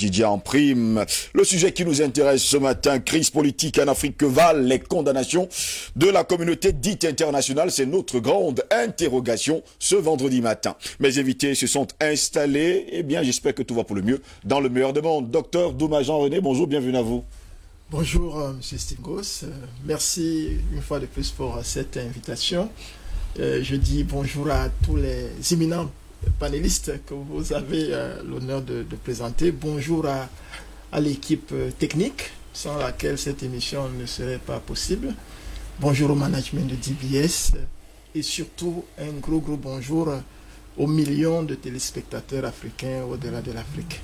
Didier en prime. Le sujet qui nous intéresse ce matin, crise politique en Afrique, que valent les condamnations de la communauté dite internationale? C'est notre grande interrogation ce vendredi matin. Mes invités se sont installés. Eh bien, j'espère que tout va pour le mieux dans le meilleur des mondes. Docteur Douma Jean-René, bonjour, bienvenue à vous. Bonjour, M. Stingos. Merci une fois de plus pour cette invitation. Je dis bonjour à tous les éminents panélistes que vous avez l'honneur de présenter. Bonjour à l'équipe technique, sans laquelle cette émission ne serait pas possible. Bonjour au management de DBS et surtout un gros bonjour aux millions de téléspectateurs africains au-delà de l'Afrique.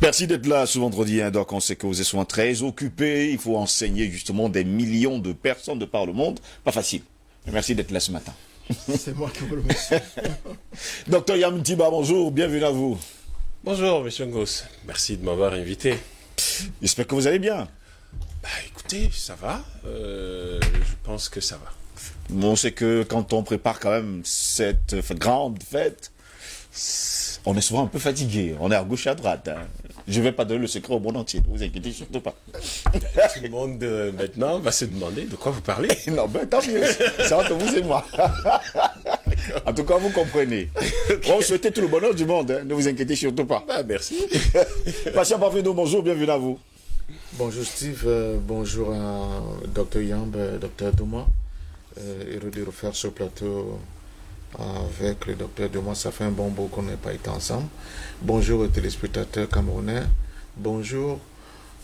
Merci d'être là ce vendredi, donc on sait que vous êtes souvent très occupés. Il faut enseigner justement des millions de personnes de par le monde. Pas facile. Mais merci d'être là ce matin. C'est moi qui vous remercie. Docteur Yam Tiba, bonjour, bienvenue à vous. Bonjour, monsieur Ngos. Merci de m'avoir invité. J'espère que vous allez bien. Écoutez, ça va. Je pense que ça va. On sait que quand on prépare quand même cette grande fête, on est souvent un peu fatigué. On est à gauche et à droite. Je ne vais pas donner le secret au monde entier. Ne vous inquiétez surtout pas. Tout le monde maintenant va se demander de quoi vous parlez. Non, ben tant mieux. C'est entre vous et moi. En tout cas, vous comprenez. Okay. On souhaite tout le bonheur du monde. Ne vous inquiétez surtout pas. Merci. Patient Parfeno, bonjour, bienvenue à vous. Bonjour Steve, bonjour à Dr Yamb, Dr Douma. Heureux de refaire ce plateau avec le docteur Douma. Ça fait un bon bout qu'on n'ait pas été ensemble. Bonjour aux téléspectateurs camerounais. Bonjour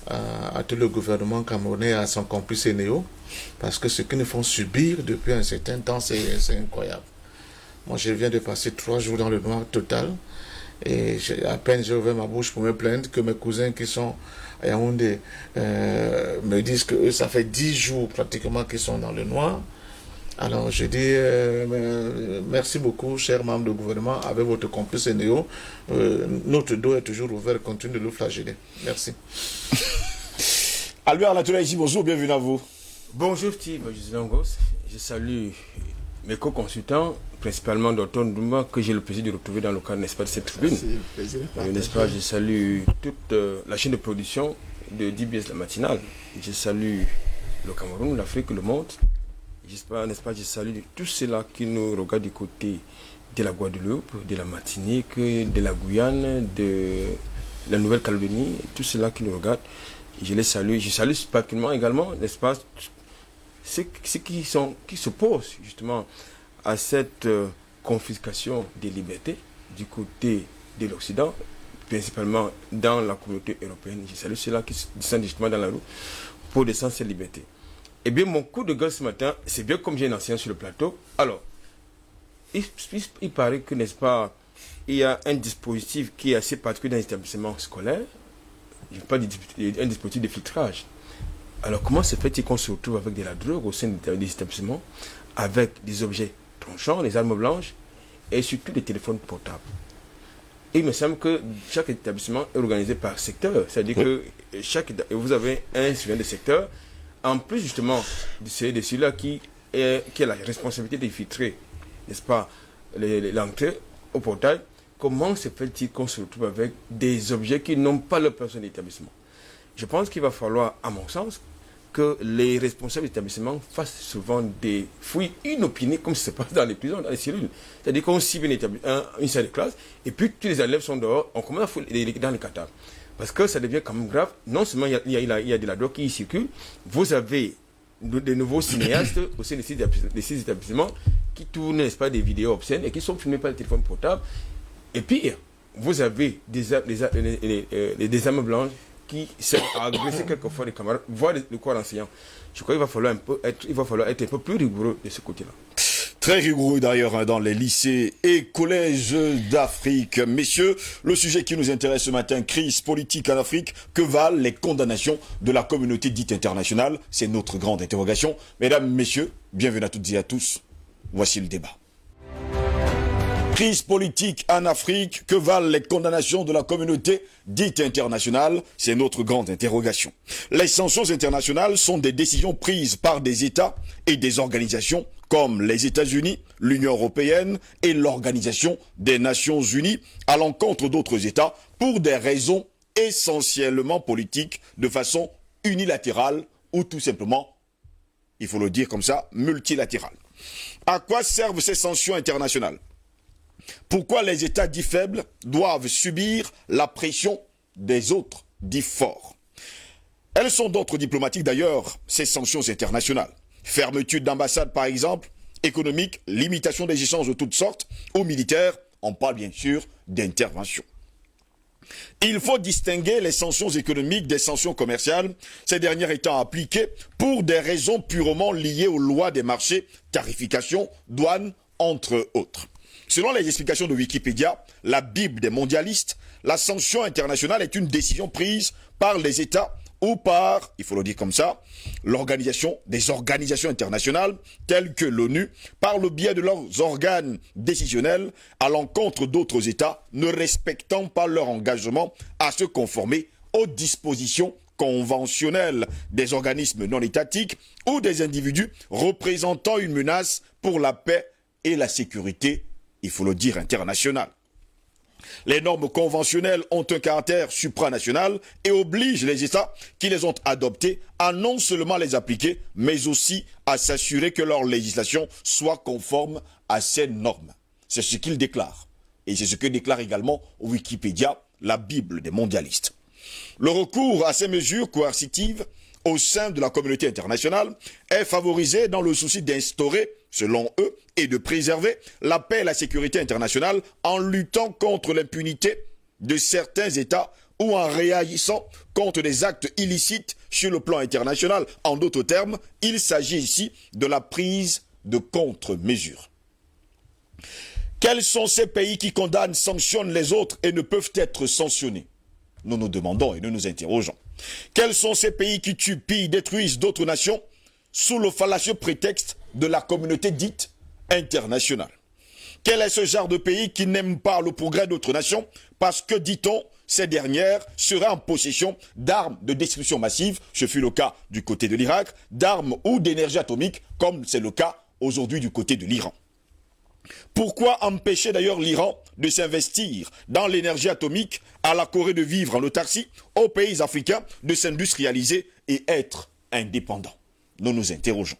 à tout le gouvernement camerounais et à son complice Néo. Parce que ce qu'ils nous font subir depuis un certain temps, c'est incroyable. Moi, je viens de passer 3 jours dans le noir total. Et à peine j'ai ouvert ma bouche pour me plaindre que mes cousins qui sont à Yaoundé me disent que eux, ça fait 10 jours pratiquement qu'ils sont dans le noir. Alors je dis merci beaucoup, chers membres du gouvernement, avec votre complice Néo. Notre dos est toujours ouvert, continuez de nous flageller. Merci. Albert Latulaïsi, bonjour, bienvenue à vous. Bonjour Steve, je suis Langos. Je salue mes co-consultants, principalement Dr Douma, que j'ai le plaisir de retrouver dans le cadre, n'est-ce pas, de cette tribune. N'est-ce pas, je salue toute la chaîne de production de DBS La Matinale. Je salue le Cameroun, l'Afrique, le monde. N'est-ce pas, je salue tous ceux-là qui nous regardent du côté de la Guadeloupe, de la Martinique, de la Guyane, de la Nouvelle-Calédonie, tous ceux-là qui nous regardent. Je les salue. Je salue particulièrement également, n'est-ce pas, ceux qui s'opposent justement à cette confiscation des libertés du côté de l'Occident, principalement dans la communauté européenne. Je salue ceux-là qui descendent justement dans la rue pour descendre ces libertés. Eh bien, mon coup de gueule ce matin, c'est bien comme j'ai un ancien sur le plateau. Alors, il paraît que, n'est-ce pas, il y a un dispositif qui est assez particulier dans les établissements scolaires. Je ne veux pas dire un dispositif de filtrage. Alors, comment se fait-il qu'on se retrouve avec de la drogue au sein des établissements, avec des objets tranchants, des armes blanches, et surtout des téléphones portables? Et il me semble que chaque établissement est organisé par secteur. C'est-à-dire que vous avez un surveillant de secteur, en plus justement de celui-là qui a la responsabilité de filtrer, n'est-ce pas, l'entrée au portail. Comment se fait-il qu'on se retrouve avec des objets qui n'ont pas leur personne d'établissement? Je pense qu'il va falloir, à mon sens, que les responsables d'établissement fassent souvent des fouilles inopinées, comme ça se passe dans les prisons, dans les cellules. C'est-à-dire qu'on cible une salle de classe, et puis tous les élèves sont dehors, on commence à fouiller dans les cadavres. Parce que ça devient quand même grave. Non seulement il y a de la drogue qui circule, vous avez de nouveaux cinéastes au sein de ces établissements qui tournent, n'est-ce pas, des vidéos obscènes et qui sont filmés par le téléphone portable. Et pire, vous avez des armes blanches qui servent à agresser quelquefois les camarades, voire le corps enseignant. Je crois qu'il va falloir être un peu plus rigoureux de ce côté-là. Très rigoureux d'ailleurs dans les lycées et collèges d'Afrique. Messieurs, le sujet qui nous intéresse ce matin, crise politique en Afrique, que valent les condamnations de la communauté dite internationale? C'est notre grande interrogation. Mesdames, messieurs, bienvenue à toutes et à tous. Voici le débat. Crise politique en Afrique, que valent les condamnations de la communauté dite internationale? C'est notre grande interrogation. Les sanctions internationales sont des décisions prises par des États et des organisations comme les États-Unis, l'Union européenne et l'Organisation des Nations Unies à l'encontre d'autres États pour des raisons essentiellement politique, de façon unilatérale ou tout simplement, il faut le dire comme ça, multilatérale. À quoi servent ces sanctions internationales? Pourquoi les États dits faibles doivent subir la pression des autres dits forts? Elles sont d'ordre diplomatique d'ailleurs, ces sanctions internationales. Fermeture d'ambassades par exemple, économique, limitation des échanges de toutes sortes, ou militaires, on parle bien sûr d'intervention. Il faut distinguer les sanctions économiques des sanctions commerciales, ces dernières étant appliquées pour des raisons purement liées aux lois des marchés, tarification, douane, entre autres. Selon les explications de Wikipédia, la Bible des mondialistes, la sanction internationale est une décision prise par les États ou par, il faut le dire comme ça, des organisations internationales telles que l'ONU, par le biais de leurs organes décisionnels à l'encontre d'autres États ne respectant pas leur engagement à se conformer aux dispositions conventionnelles des organismes non étatiques ou des individus représentant une menace pour la paix et la sécurité, il faut le dire, internationale. Les normes conventionnelles ont un caractère supranational et obligent les États qui les ont adoptées à non seulement les appliquer, mais aussi à s'assurer que leur législation soit conforme à ces normes. C'est ce qu'ils déclarent. Et c'est ce que déclare également Wikipédia, la Bible des mondialistes. Le recours à ces mesures coercitives au sein de la communauté internationale est favorisé dans le souci d'instaurer, selon eux, et de préserver la paix et la sécurité internationale en luttant contre l'impunité de certains États ou en réagissant contre des actes illicites sur le plan international. En d'autres termes, il s'agit ici de la prise de contre-mesures. Quels sont ces pays qui condamnent, sanctionnent les autres et ne peuvent être sanctionnés? Nous nous demandons et nous nous interrogeons. Quels sont ces pays qui tuent, pillent, détruisent d'autres nations sous le fallacieux prétexte de la communauté dite internationale? Quel est ce genre de pays qui n'aime pas le progrès d'autres nations parce que, dit-on, ces dernières seraient en possession d'armes de destruction massive, ce fut le cas du côté de l'Irak, d'armes ou d'énergie atomique, comme c'est le cas aujourd'hui du côté de l'Iran? Pourquoi empêcher d'ailleurs l'Iran de s'investir dans l'énergie atomique, à la Corée de vivre en autarcie, aux pays africains de s'industrialiser et être indépendants? Nous nous interrogeons.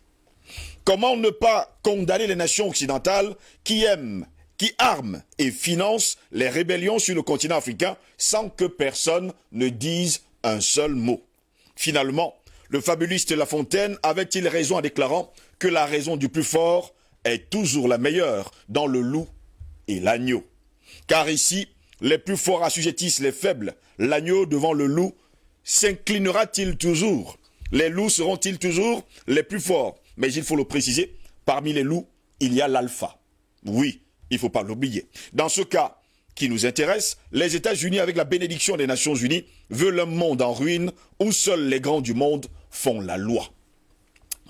Comment ne pas condamner les nations occidentales qui aiment, qui arment et financent les rébellions sur le continent africain sans que personne ne dise un seul mot? Finalement, le fabuliste La Fontaine avait-il raison en déclarant que la raison du plus fort est toujours la meilleure dans le loup et l'agneau? Car ici, les plus forts assujettissent les faibles. L'agneau devant le loup s'inclinera-t-il toujours? Les loups seront-ils toujours les plus forts? Mais il faut le préciser, parmi les loups, il y a l'alpha. Oui, il ne faut pas l'oublier. Dans ce cas qui nous intéresse, les États-Unis, avec la bénédiction des Nations Unies, veulent un monde en ruine où seuls les grands du monde font la loi.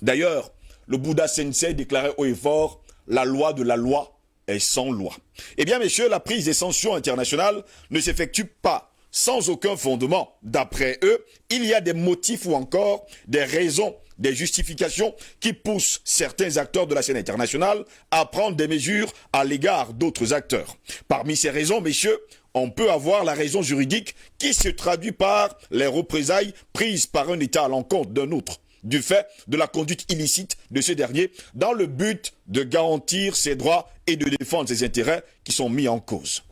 D'ailleurs, le Bouddha Sensei déclarait haut et fort, la loi de la loi est sans loi. Eh bien, messieurs, la prise des sanctions internationales ne s'effectue pas sans aucun fondement. D'après eux, il y a des motifs ou encore des raisons, des justifications qui poussent certains acteurs de la scène internationale à prendre des mesures à l'égard d'autres acteurs. Parmi ces raisons, messieurs, on peut avoir la raison juridique qui se traduit par les représailles prises par un État à l'encontre d'un autre, du fait de la conduite illicite de ce dernier, dans le but de garantir ses droits et de défendre ses intérêts qui sont mis en cause.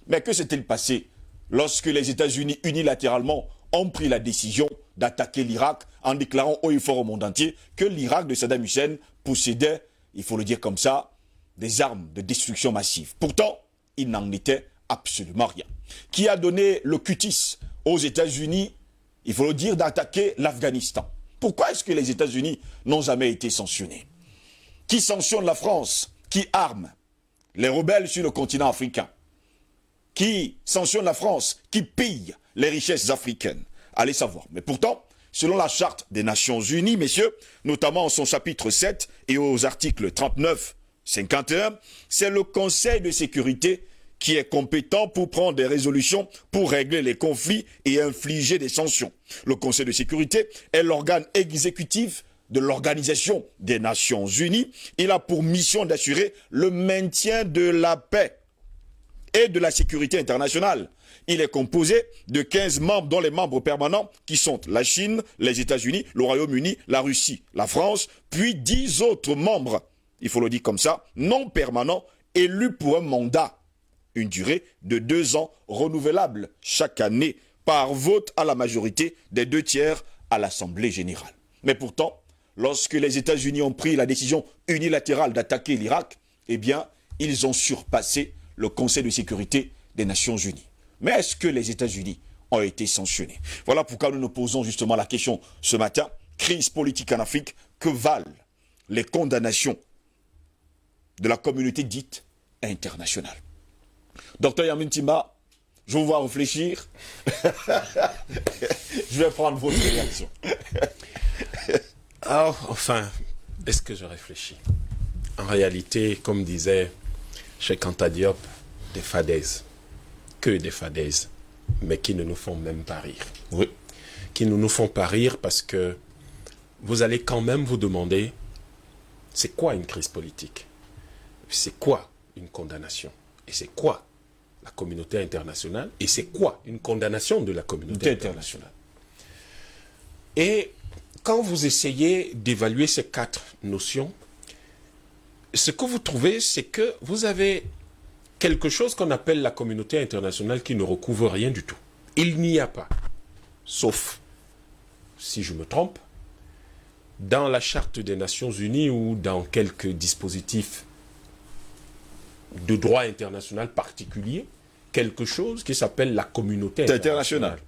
Mais que s'est-il passé lorsque les États-Unis unilatéralement ont pris la décision d'attaquer l'Irak en déclarant haut et fort au monde entier que l'Irak de Saddam Hussein possédait, il faut le dire comme ça, des armes de destruction massive? Pourtant, il n'en était absolument rien. Qui a donné le cutis aux États-Unis, il faut le dire, d'attaquer l'Afghanistan? Pourquoi est-ce que les États-Unis n'ont jamais été sanctionnés? Qui sanctionne la France? Qui arme les rebelles sur le continent africain? Qui sanctionne la France? Qui pille les richesses africaines? Allez savoir. Mais pourtant, selon la Charte des Nations Unies, messieurs, notamment en son chapitre 7 et aux articles 39, 51, c'est le Conseil de sécurité qui est compétent pour prendre des résolutions pour régler les conflits et infliger des sanctions. Le Conseil de sécurité est l'organe exécutif de l'Organisation des Nations Unies. Il a pour mission d'assurer le maintien de la paix et de la sécurité internationale. Il est composé de 15 membres, dont les membres permanents qui sont la Chine, les États-Unis, le Royaume-Uni, la Russie, la France, puis 10 autres membres, il faut le dire comme ça, non permanents, élus pour un mandat, une durée de 2 ans renouvelable chaque année par vote à la majorité des 2/3 à l'Assemblée générale. Mais pourtant, lorsque les États-Unis ont pris la décision unilatérale d'attaquer l'Irak, eh bien, ils ont surpassé le Conseil de sécurité des Nations Unies. Mais est-ce que les États-Unis ont été sanctionnés? Voilà pourquoi nous nous posons justement la question ce matin. Crise politique en Afrique, que valent les condamnations de la communauté dite internationale? Docteur Yamin Timba, je vous vois réfléchir. Je vais prendre votre réaction. Alors, enfin, est-ce que je réfléchis? En réalité, comme disait Cheikh Anta Diop, des fadaises. Que des fadaises, mais qui ne nous font même pas rire. Oui. Qui ne nous font pas rire parce que vous allez quand même vous demander, c'est quoi une crise politique? C'est quoi une condamnation? Et c'est quoi la communauté internationale? Et c'est quoi une condamnation de la communauté internationale? Et quand vous essayez d'évaluer ces 4 notions, ce que vous trouvez, c'est que vous avez quelque chose qu'on appelle la communauté internationale qui ne recouvre rien du tout. Il n'y a pas, sauf, si je me trompe, dans la Charte des Nations Unies ou dans quelques dispositifs de droit international particulier, quelque chose qui s'appelle la communauté internationale.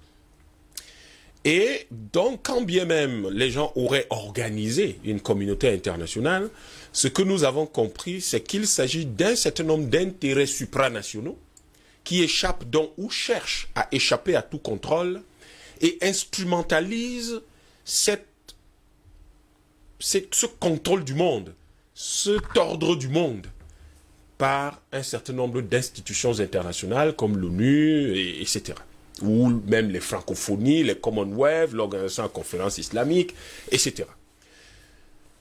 Et donc, quand bien même les gens auraient organisé une communauté internationale, ce que nous avons compris, c'est qu'il s'agit d'un certain nombre d'intérêts supranationaux qui échappent donc ou cherchent à échapper à tout contrôle et instrumentalisent ce contrôle du monde, cet ordre du monde, par un certain nombre d'institutions internationales comme l'ONU, etc. Ou même les francophonies, les Commonwealth, l'Organisation de la Conférence islamique, etc.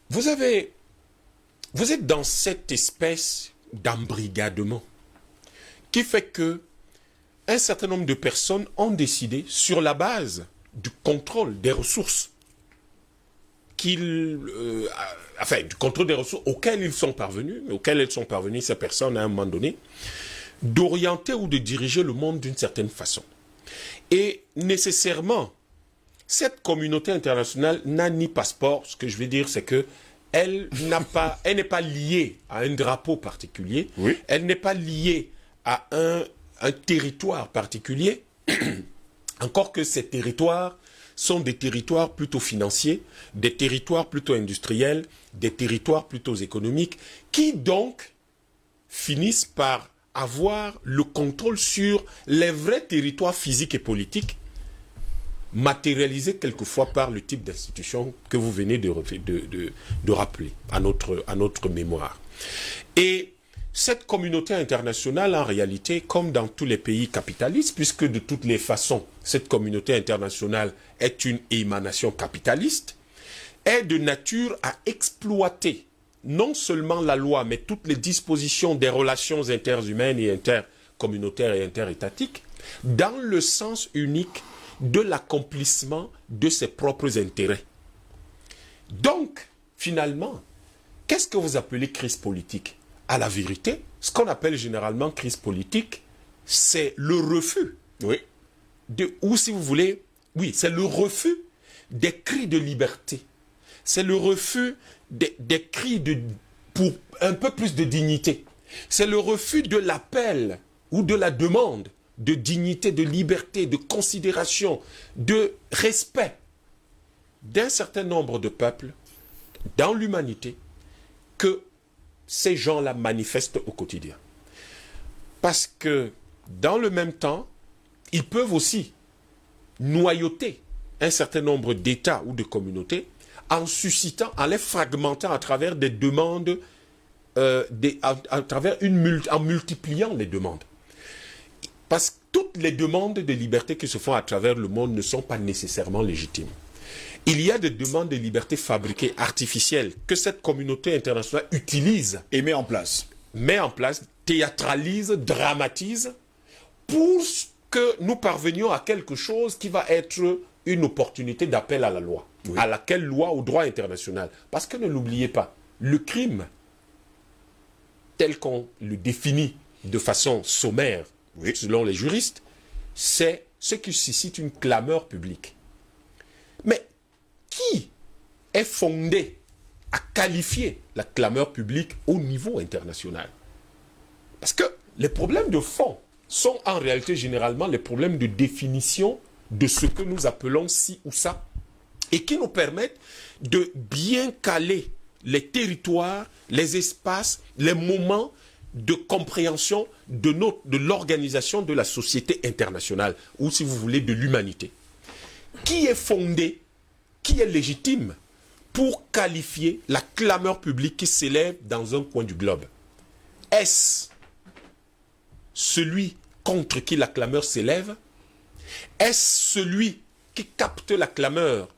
Vous êtes dans cette espèce d'embrigadement qui fait que un certain nombre de personnes ont décidé, sur la base du contrôle des ressources, du contrôle des ressources auxquelles ils sont parvenus, ces personnes à un moment donné, d'orienter ou de diriger le monde d'une certaine façon. Et nécessairement, cette communauté internationale n'a ni passeport. Ce que je veux dire, c'est que elle n'est pas liée à un drapeau particulier. Oui. Elle n'est pas liée à un territoire particulier. Encore que ces territoires sont des territoires plutôt financiers, des territoires plutôt industriels, des territoires plutôt économiques, qui donc finissent par avoir le contrôle sur les vrais territoires physiques et politiques, matérialisés quelquefois par le type d'institution que vous venez de rappeler à notre mémoire. Et cette communauté internationale, en réalité, comme dans tous les pays capitalistes, puisque de toutes les façons, cette communauté internationale est une émanation capitaliste, est de nature à exploiter non seulement la loi, mais toutes les dispositions des relations interhumaines et intercommunautaires et interétatiques, dans le sens unique de l'accomplissement de ses propres intérêts. Donc, finalement, qu'est-ce que vous appelez crise politique? À la vérité, ce qu'on appelle généralement crise politique, c'est le refus. Oui. Ou si vous voulez, oui, c'est le refus des cris de liberté. C'est le refus des cris pour un peu plus de dignité. C'est le refus de l'appel ou de la demande de dignité, de liberté, de considération, de respect d'un certain nombre de peuples dans l'humanité que ces gens-là manifestent au quotidien. Parce que, dans le même temps, ils peuvent aussi noyauter un certain nombre d'États ou de communautés en suscitant, en les fragmentant à travers des demandes, en multipliant les demandes. Parce que toutes les demandes de liberté qui se font à travers le monde ne sont pas nécessairement légitimes. Il y a des demandes de liberté fabriquées, artificielles, que cette communauté internationale utilise. Et met en place. théâtralise, dramatise, pour que nous parvenions à quelque chose qui va être une opportunité d'appel à la loi. Oui. À laquelle loi, au droit international. Parce que ne l'oubliez pas, le crime, tel qu'on le définit de façon sommaire, oui, selon les juristes, c'est ce qui suscite une clameur publique. Mais qui est fondé à qualifier la clameur publique au niveau international? Parce que les problèmes de fond sont en réalité généralement les problèmes de définition de ce que nous appelons ci ou ça, et qui nous permettent de bien caler les territoires, les espaces, les moments de compréhension de l'organisation de la société internationale, ou si vous voulez, de l'humanité. Qui est fondé, qui est légitime pour qualifier la clameur publique qui s'élève dans un coin du globe? Est-ce celui contre qui la clameur s'élève? Est-ce celui qui capte la clameur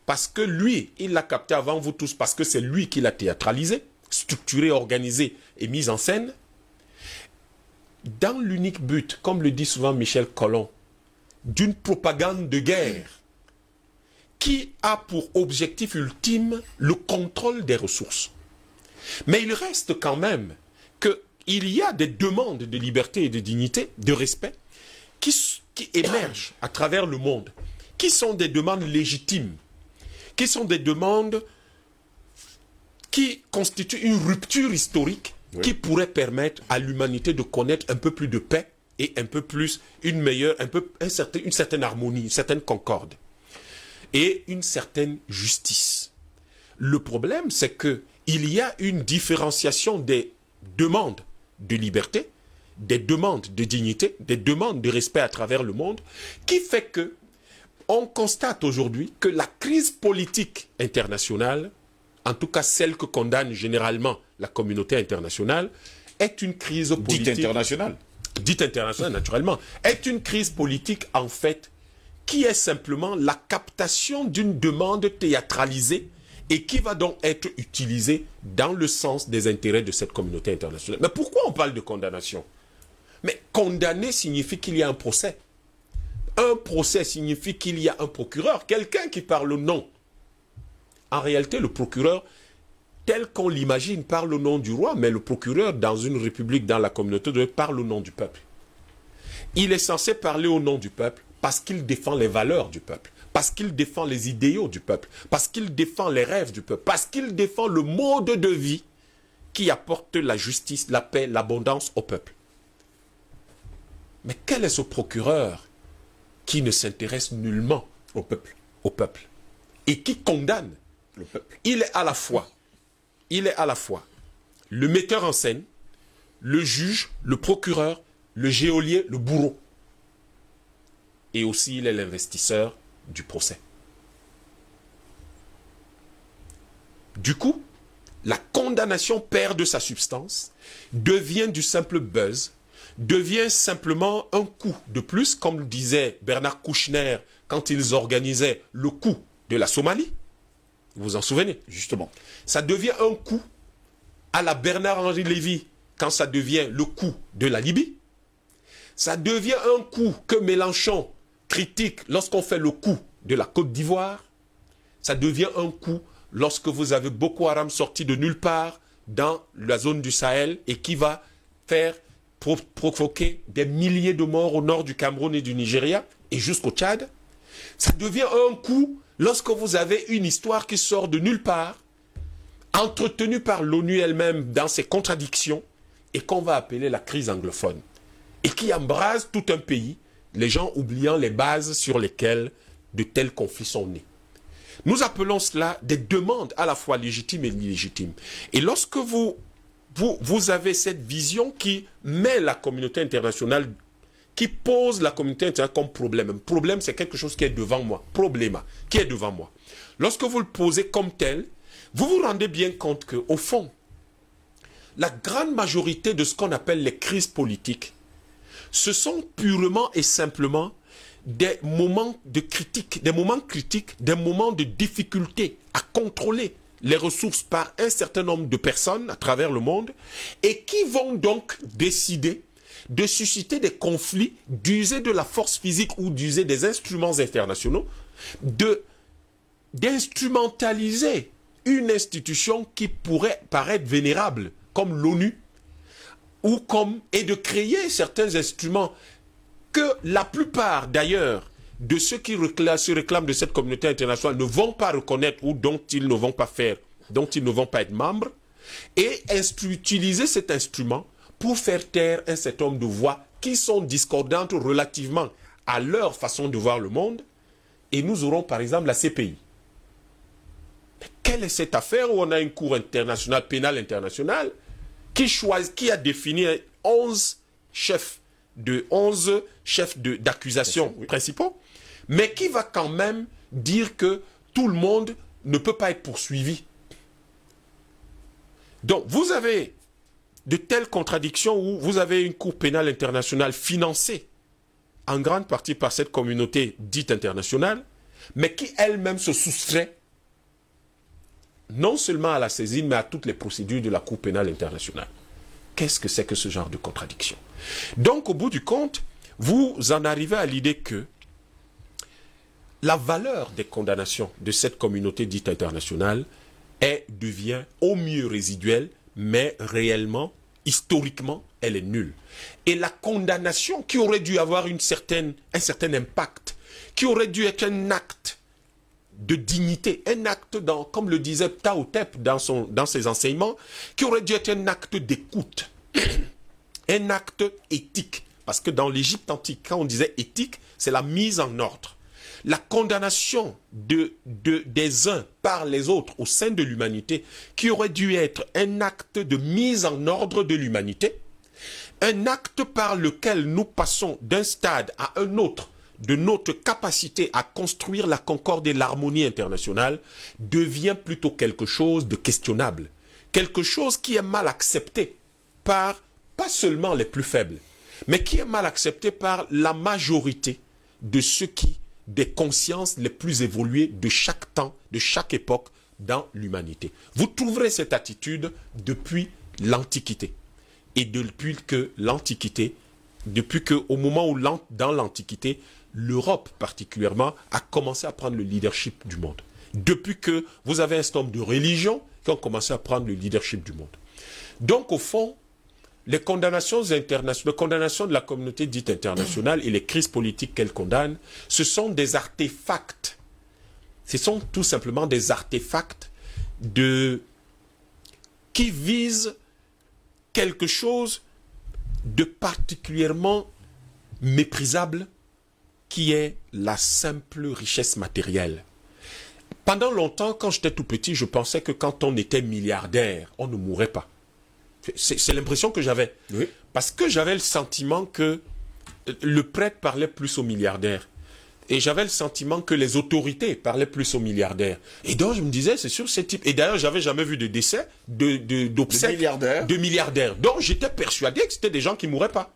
parce que lui, il l'a capté avant vous tous, parce que c'est lui qui l'a théâtralisé, structuré, organisé et mis en scène, dans l'unique but, comme le dit souvent Michel Collomb, d'une propagande de guerre qui a pour objectif ultime le contrôle des ressources. Mais il reste quand même qu'il y a des demandes de liberté et de dignité, de respect, qui émergent à travers le monde, qui sont des demandes légitimes, qui sont des demandes qui constituent une rupture historique, oui, qui pourrait permettre à l'humanité de connaître un peu plus de paix et un peu plus une meilleure, une certaine harmonie, une certaine concorde et une certaine justice. Le problème, c'est que il y a une différenciation des demandes de liberté, des demandes de dignité, des demandes de respect à travers le monde, qui fait que on constate aujourd'hui que la crise politique internationale, en tout cas celle que condamne généralement la communauté internationale, est une crise politique... Dite internationale, naturellement. Est une crise politique, en fait, qui est simplement la captation d'une demande théâtralisée et qui va donc être utilisée dans le sens des intérêts de cette communauté internationale. Mais pourquoi on parle de condamnation? Mais condamner signifie qu'il y a un procès. Un procès signifie qu'il y a un procureur, quelqu'un qui parle au nom. En réalité, le procureur, tel qu'on l'imagine, parle au nom du roi, mais le procureur, dans une république, dans la communauté, parle au nom du peuple. Il est censé parler au nom du peuple parce qu'il défend les valeurs du peuple, parce qu'il défend les idéaux du peuple, parce qu'il défend les rêves du peuple, parce qu'il défend le mode de vie qui apporte la justice, la paix, l'abondance au peuple. Mais quel est ce procureur qui ne s'intéresse nullement au peuple, et qui condamne le peuple? Il est à la fois le metteur en scène, le juge, le procureur, le geôlier, le bourreau. Et aussi il est l'investisseur du procès. Du coup, la condamnation perd de sa substance, devient du simple buzz, devient simplement un coup de plus, comme le disait Bernard Kouchner quand ils organisaient le coup de la Somalie. Vous vous en souvenez? Justement. Ça devient un coup à la Bernard-Henri Lévy quand ça devient le coup de la Libye. Ça devient un coup que Mélenchon critique lorsqu'on fait le coup de la Côte d'Ivoire. Ça devient un coup lorsque vous avez Boko Haram sorti de nulle part dans la zone du Sahel et qui va faire provoquer des milliers de morts au nord du Cameroun et du Nigeria et jusqu'au Tchad. Ça devient un coup lorsque vous avez une histoire qui sort de nulle part, entretenue par l'ONU elle-même dans ses contradictions, et qu'on va appeler la crise anglophone, et qui embrase tout un pays, les gens oubliant les bases sur lesquelles de tels conflits sont nés. Nous appelons cela des demandes à la fois légitimes et illégitimes. Et lorsque vous avez cette vision qui met la communauté internationale, qui pose la communauté internationale comme problème. Un problème, c'est quelque chose qui est devant moi. Probléma, qui est devant moi. Lorsque vous le posez comme tel, vous vous rendez bien compte qu'au fond, la grande majorité de ce qu'on appelle les crises politiques, ce sont purement et simplement des moments de critique, des moments critiques, des moments de difficulté à contrôler les ressources par un certain nombre de personnes à travers le monde et qui vont donc décider de susciter des conflits, d'user de la force physique ou d'user des instruments internationaux, d'instrumentaliser une institution qui pourrait paraître vénérable, comme l'ONU, et de créer certains instruments que la plupart d'ailleurs de ceux qui se réclament de cette communauté internationale ne vont pas reconnaître ou dont ils ne vont pas être membres, et utiliser cet instrument pour faire taire un certain nombre de voix qui sont discordantes relativement à leur façon de voir le monde. Et nous aurons par exemple la CPI. Quelle est cette affaire où on a une cour internationale, pénale internationale, qui a défini 11 chefs d'accusation principaux, mais qui va quand même dire que tout le monde ne peut pas être poursuivi. Donc, vous avez de telles contradictions où vous avez une cour pénale internationale financée en grande partie par cette communauté dite internationale, mais qui elle-même se soustrait non seulement à la saisine, mais à toutes les procédures de la Cour pénale internationale. Qu'est-ce que c'est que ce genre de contradiction? Donc, au bout du compte, vous en arrivez à l'idée que la valeur des condamnations de cette communauté dite internationale devient au mieux résiduelle, mais réellement, historiquement, elle est nulle. Et la condamnation qui aurait dû avoir un certain impact, qui aurait dû être un acte de dignité, un acte, comme le disait Tao Tep dans ses enseignements, qui aurait dû être un acte d'écoute, un acte éthique. Parce que dans l'Égypte antique, quand on disait éthique, c'est la mise en ordre. La condamnation des uns par les autres au sein de l'humanité, qui aurait dû être un acte de mise en ordre de l'humanité, un acte par lequel nous passons d'un stade à un autre, de notre capacité à construire la concorde et l'harmonie internationale, devient plutôt quelque chose de questionnable. Quelque chose qui est mal accepté par, pas seulement les plus faibles, mais qui est mal accepté par la majorité de des consciences les plus évoluées de chaque temps, de chaque époque dans l'humanité. Vous trouverez cette attitude depuis l'Antiquité. Et depuis qu'au moment où dans l'Antiquité, l'Europe particulièrement a commencé à prendre le leadership du monde. Depuis que vous avez un certain nombre de religions qui ont commencé à prendre le leadership du monde. Donc au fond, les condamnations internationales, les condamnations de la communauté dite internationale et les crises politiques qu'elle condamne, ce sont des artefacts. Ce sont tout simplement des artefacts qui visent quelque chose de particulièrement méprisable, qui est la simple richesse matérielle. Pendant longtemps, quand j'étais tout petit, je pensais que quand on était milliardaire, on ne mourrait pas. C'est l'impression que j'avais. Oui. Parce que j'avais le sentiment que le prêtre parlait plus aux milliardaires. Et j'avais le sentiment que les autorités parlaient plus aux milliardaires. Et donc je me disais, c'est sûr, ces types... Et d'ailleurs, j'avais jamais vu de décès, d'obsèques de milliardaires. Donc j'étais persuadé que c'était des gens qui ne mourraient pas.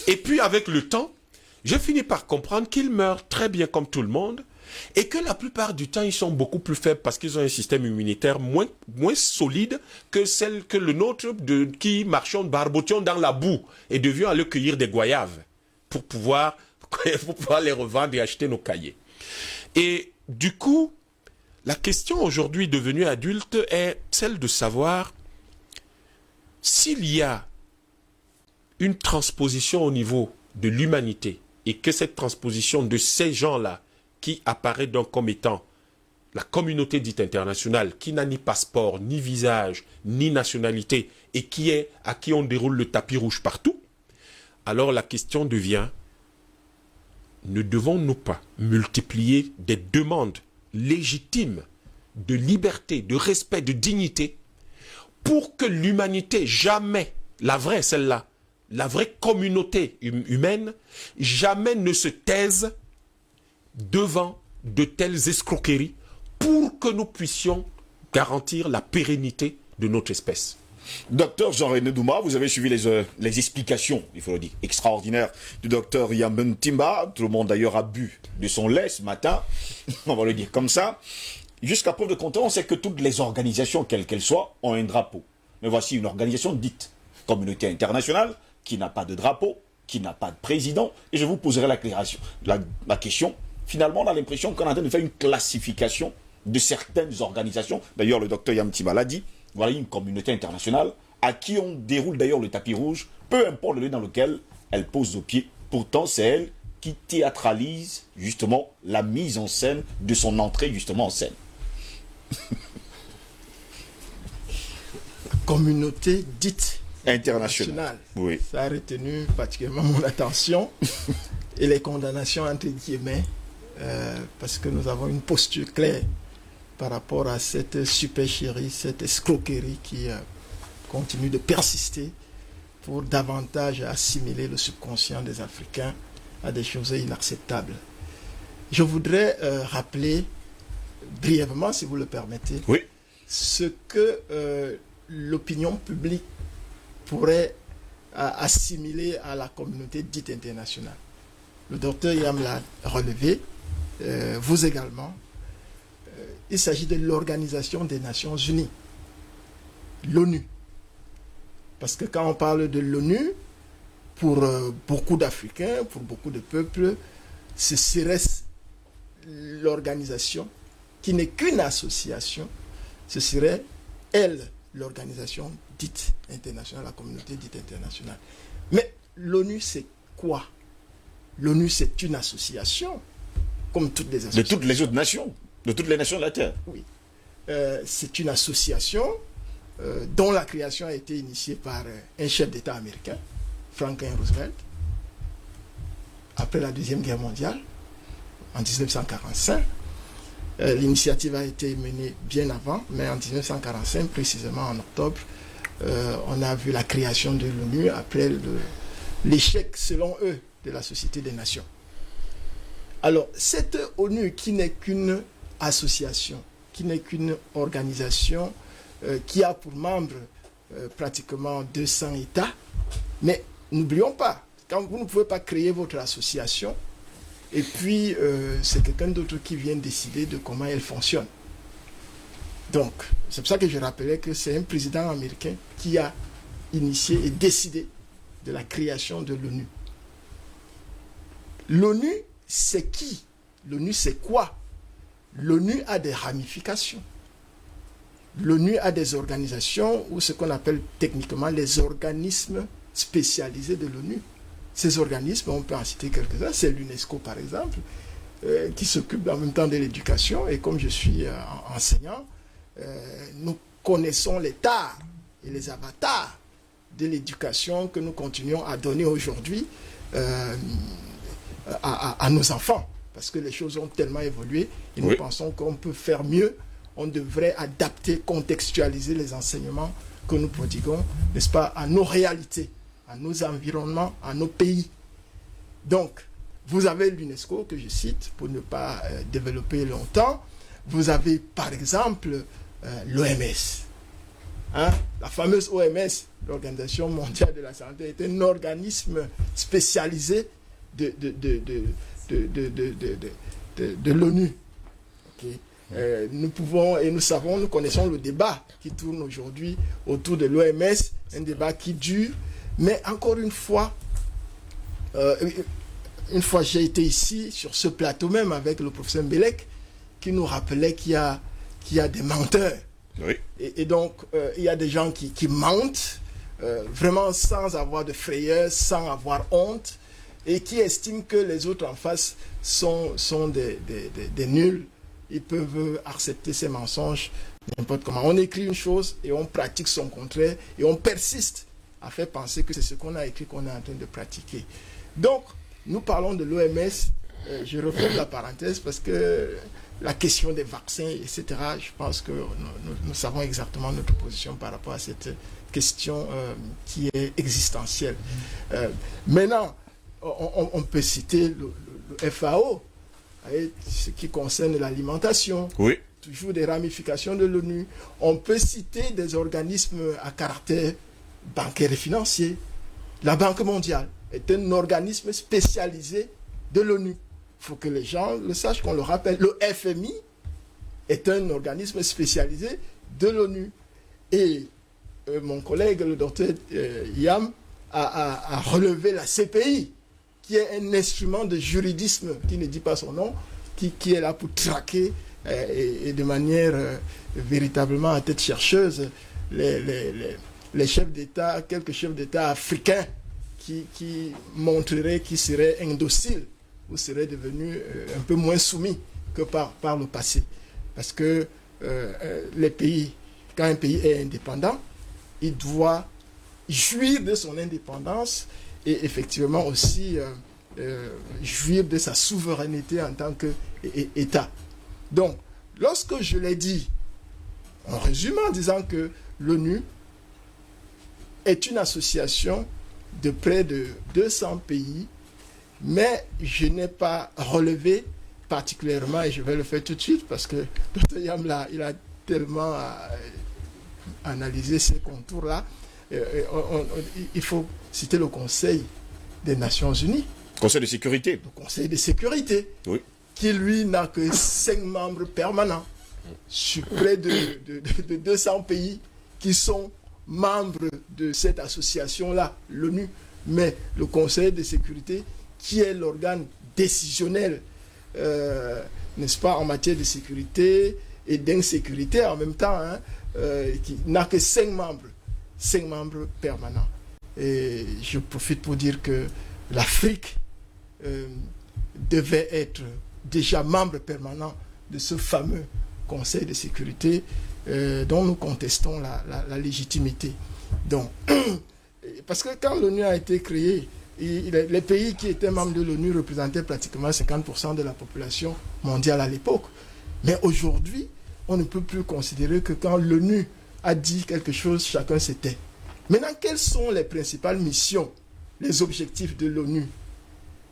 Et puis avec le temps, j'ai fini par comprendre qu'ils meurent très bien comme tout le monde et que la plupart du temps, ils sont beaucoup plus faibles parce qu'ils ont un système immunitaire moins solide que celle que le nôtre qui marchons, barbotions dans la boue et devions aller cueillir des goyaves pour pouvoir les revendre et acheter nos cahiers. Et du coup, la question aujourd'hui devenue adulte est celle de savoir s'il y a une transposition au niveau de l'humanité et que cette transposition de ces gens-là qui apparaît donc comme étant la communauté dite internationale, qui n'a ni passeport, ni visage, ni nationalité, et à qui on déroule le tapis rouge partout, alors la question devient, ne devons-nous pas multiplier des demandes légitimes de liberté, de respect, de dignité, pour que l'humanité, jamais, la vraie, celle-là, la vraie communauté humaine, jamais ne se taise devant de telles escroqueries pour que nous puissions garantir la pérennité de notre espèce. Docteur Jean-René Douma, vous avez suivi les explications, il faut le dire, extraordinaires du docteur Yambin Timba. Tout le monde d'ailleurs a bu de son lait ce matin, on va le dire comme ça. Jusqu'à preuve de contraire, on sait que toutes les organisations, quelles qu'elles soient, ont un drapeau. Mais voici une organisation dite communauté internationale, qui n'a pas de drapeau, qui n'a pas de président. Et je vous poserai la question. Finalement, on a l'impression qu'on est en train de faire une classification de certaines organisations. D'ailleurs, le docteur Yamtiba l'a dit. Voilà une communauté internationale à qui on déroule d'ailleurs le tapis rouge, peu importe le lieu dans lequel elle pose au pied. Pourtant, c'est elle qui théâtralise justement la mise en scène de son entrée justement en scène. Communauté dite internationale. Oui. Ça a retenu particulièrement mon attention. Et les condamnations entre guillemets, parce que nous avons une posture claire par rapport à cette supercherie, cette escroquerie qui continue de persister pour davantage assimiler le subconscient des Africains à des choses inacceptables. Je voudrais rappeler brièvement, si vous le permettez, oui, ce que l'opinion publique pourrait assimiler à la communauté dite internationale. Le docteur Yam l'a relevé, vous également. Il s'agit de l'Organisation des Nations Unies, l'ONU. Parce que quand on parle de l'ONU, pour beaucoup d'Africains, pour beaucoup de peuples, ce serait l'organisation qui n'est qu'une association, ce serait elle, l'organisation dite internationale, la communauté dite internationale. Mais l'ONU, c'est quoi? L'ONU, c'est une association, comme toutes les associations. De toutes les autres nations, de toutes les nations de la Terre. Oui. C'est une association dont la création a été initiée par un chef d'État américain, Franklin Roosevelt, après la Deuxième Guerre mondiale, en 1945. L'initiative a été menée bien avant, mais en 1945, précisément en octobre, on a vu la création de l'ONU après l'échec, selon eux, de la Société des Nations. Alors, cette ONU qui n'est qu'une association, qui n'est qu'une organisation qui a pour membres pratiquement 200 États, mais n'oublions pas, quand vous ne pouvez pas créer votre association, et puis c'est quelqu'un d'autre qui vient décider de comment elle fonctionne. Donc, c'est pour ça que je rappelais que c'est un président américain qui a initié et décidé de la création de l'ONU. L'ONU, c'est qui? L'ONU, c'est quoi? L'ONU a des ramifications. L'ONU a des organisations ou ce qu'on appelle techniquement les organismes spécialisés de l'ONU. Ces organismes, on peut en citer quelques-uns, c'est l'UNESCO par exemple, qui s'occupe en même temps de l'éducation. Et comme je suis enseignant, nous connaissons les tares et les avatars de l'éducation que nous continuons à donner aujourd'hui à nos enfants. Parce que les choses ont tellement évolué et nous pensons qu'on peut faire mieux. On devrait adapter, contextualiser les enseignements que nous prodiguons, n'est-ce pas, à nos réalités, à nos environnements, à nos pays. Donc, vous avez l'UNESCO que je cite pour ne pas développer longtemps. Vous avez par exemple l'OMS. Hein? La fameuse OMS, l'Organisation mondiale de la santé, est un organisme spécialisé de l'ONU. Okay. Nous pouvons et nous savons, nous connaissons le débat qui tourne aujourd'hui autour de l'OMS, un débat qui dure. Mais encore une fois j'ai été ici sur ce plateau même avec le professeur Mbelek qui nous rappelait qu'il y a des menteurs. Oui. Et donc il y a des gens qui mentent vraiment sans avoir de frayeur, sans avoir honte et qui estiment que les autres en face sont des nuls. Ils peuvent accepter ces mensonges n'importe comment. On écrit une chose et on pratique son contraire et on persiste à faire penser que c'est ce qu'on a écrit qu'on est en train de pratiquer. Donc, nous parlons de l'OMS. Je referme la parenthèse parce que la question des vaccins, etc., je pense que nous savons exactement notre position par rapport à cette question qui est existentielle. Maintenant, on peut citer le FAO, ce qui concerne l'alimentation. Oui. Toujours des ramifications de l'ONU. On peut citer des organismes à caractère bancaire et financier. La Banque mondiale est un organisme spécialisé de l'ONU. Il faut que les gens le sachent, qu'on le rappelle. Le FMI est un organisme spécialisé de l'ONU. Et mon collègue, le docteur Yam, a relevé la CPI, qui est un instrument de juridisme, qui ne dit pas son nom, qui est là pour traquer et de manière véritablement à tête chercheuse les chefs d'État, quelques chefs d'État africains qui montreraient qu'ils seraient indociles ou seraient devenus un peu moins soumis que par le passé. Parce que les pays, quand un pays est indépendant, il doit jouir de son indépendance et effectivement aussi jouir de sa souveraineté en tant qu'État. Donc, lorsque je l'ai dit, en résumant en disant que l'ONU est une association de près de 200 pays, mais je n'ai pas relevé particulièrement, et je vais le faire tout de suite, parce que Dr Yam il a tellement analysé ces contours-là, il faut citer le Conseil des Nations Unies. Conseil de sécurité. Le Conseil de sécurité, oui, qui lui n'a que 5 membres permanents sur près de 200 pays qui sont membres de cette association-là, l'ONU. Mais le Conseil de sécurité, qui est l'organe décisionnel, n'est-ce pas, en matière de sécurité et d'insécurité en même temps, hein, qui n'a que 5 membres permanents. Et je profite pour dire que l'Afrique devait être déjà membre permanent de ce fameux Conseil de sécurité dont nous contestons la légitimité. Donc, parce que quand l'ONU a été créée, les pays qui étaient membres de l'ONU représentaient pratiquement 50% de la population mondiale à l'époque. Mais aujourd'hui, on ne peut plus considérer que quand l'ONU a dit quelque chose, chacun se tait. Maintenant, quelles sont les principales missions, les objectifs de l'ONU?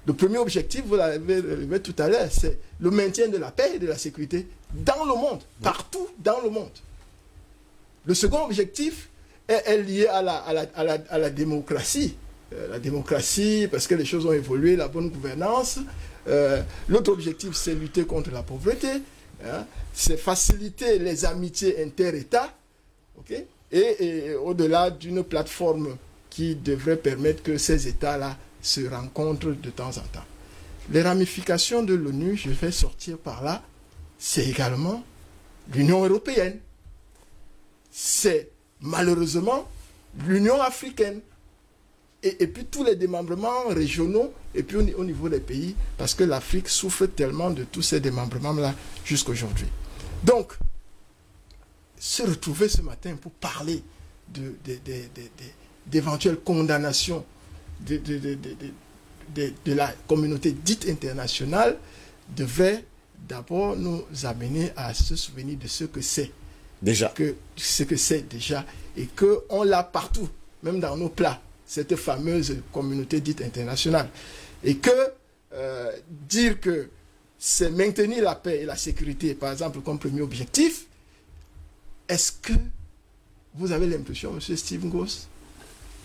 Le premier objectif, vous l'avez relevé tout à l'heure, c'est le maintien de la paix et de la sécurité dans le monde, partout dans le monde. Le second objectif est lié à la démocratie. La démocratie, parce que les choses ont évolué, la bonne gouvernance. L'autre objectif, c'est lutter contre la pauvreté. Hein, c'est faciliter les amitiés inter-États. Okay, et au-delà d'une plateforme qui devrait permettre que ces États-là se rencontrent de temps en temps. Les ramifications de l'ONU, je vais sortir par là, c'est également l'Union européenne. C'est malheureusement l'Union africaine. Et puis tous les démembrements régionaux, et puis au niveau des pays, parce que l'Afrique souffre tellement de tous ces démembrements-là jusqu'à aujourd'hui. Donc, se retrouver ce matin pour parler d'éventuelles condamnations de la communauté dite internationale devrait d'abord nous amener à se souvenir de ce que c'est. Déjà. Ce que c'est déjà. Et qu'on l'a partout, même dans nos plats, cette fameuse communauté dite internationale. Et que dire que c'est maintenir la paix et la sécurité, par exemple, comme premier objectif, est-ce que vous avez l'impression, M. Steve Ngoz,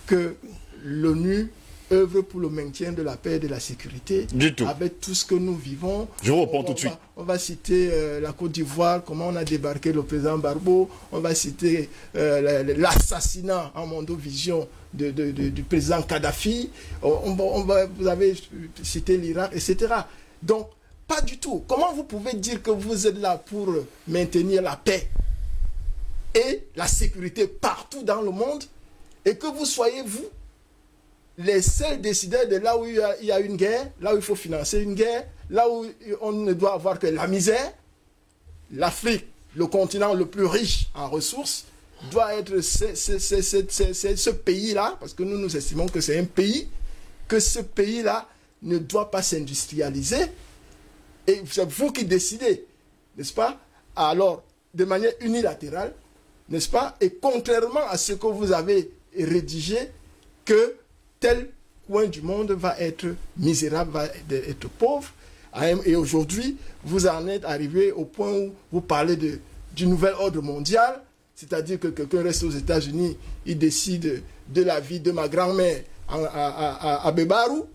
que l'ONU œuvre pour le maintien de la paix et de la sécurité avec tout ce que nous vivons? Je vous réponds tout de suite. On va citer la Côte d'Ivoire, comment on a débarqué le président Barbeau. On va citer l'assassinat en Mondovision du président Kadhafi. Vous avez cité l'Irak, etc. Donc, pas du tout. Comment vous pouvez dire que vous êtes là pour maintenir la paix et la sécurité partout dans le monde et que vous soyez, vous, les seuls décideurs de là où il y a une guerre, là où il faut financer une guerre, là où on ne doit avoir que la misère? L'Afrique, le continent le plus riche en ressources, doit être ce pays-là, parce que nous estimons que c'est un pays, que ce pays-là ne doit pas s'industrialiser. Et c'est vous qui décidez, n'est-ce pas? Alors, de manière unilatérale, n'est-ce pas? Et contrairement à ce que vous avez rédigé, que tel coin du monde va être misérable, va être pauvre. Et aujourd'hui, vous en êtes arrivé au point où vous parlez du nouvel ordre mondial, c'est-à-dire que quelqu'un reste aux États-Unis, il décide de la vie de ma grand-mère à Bebarou,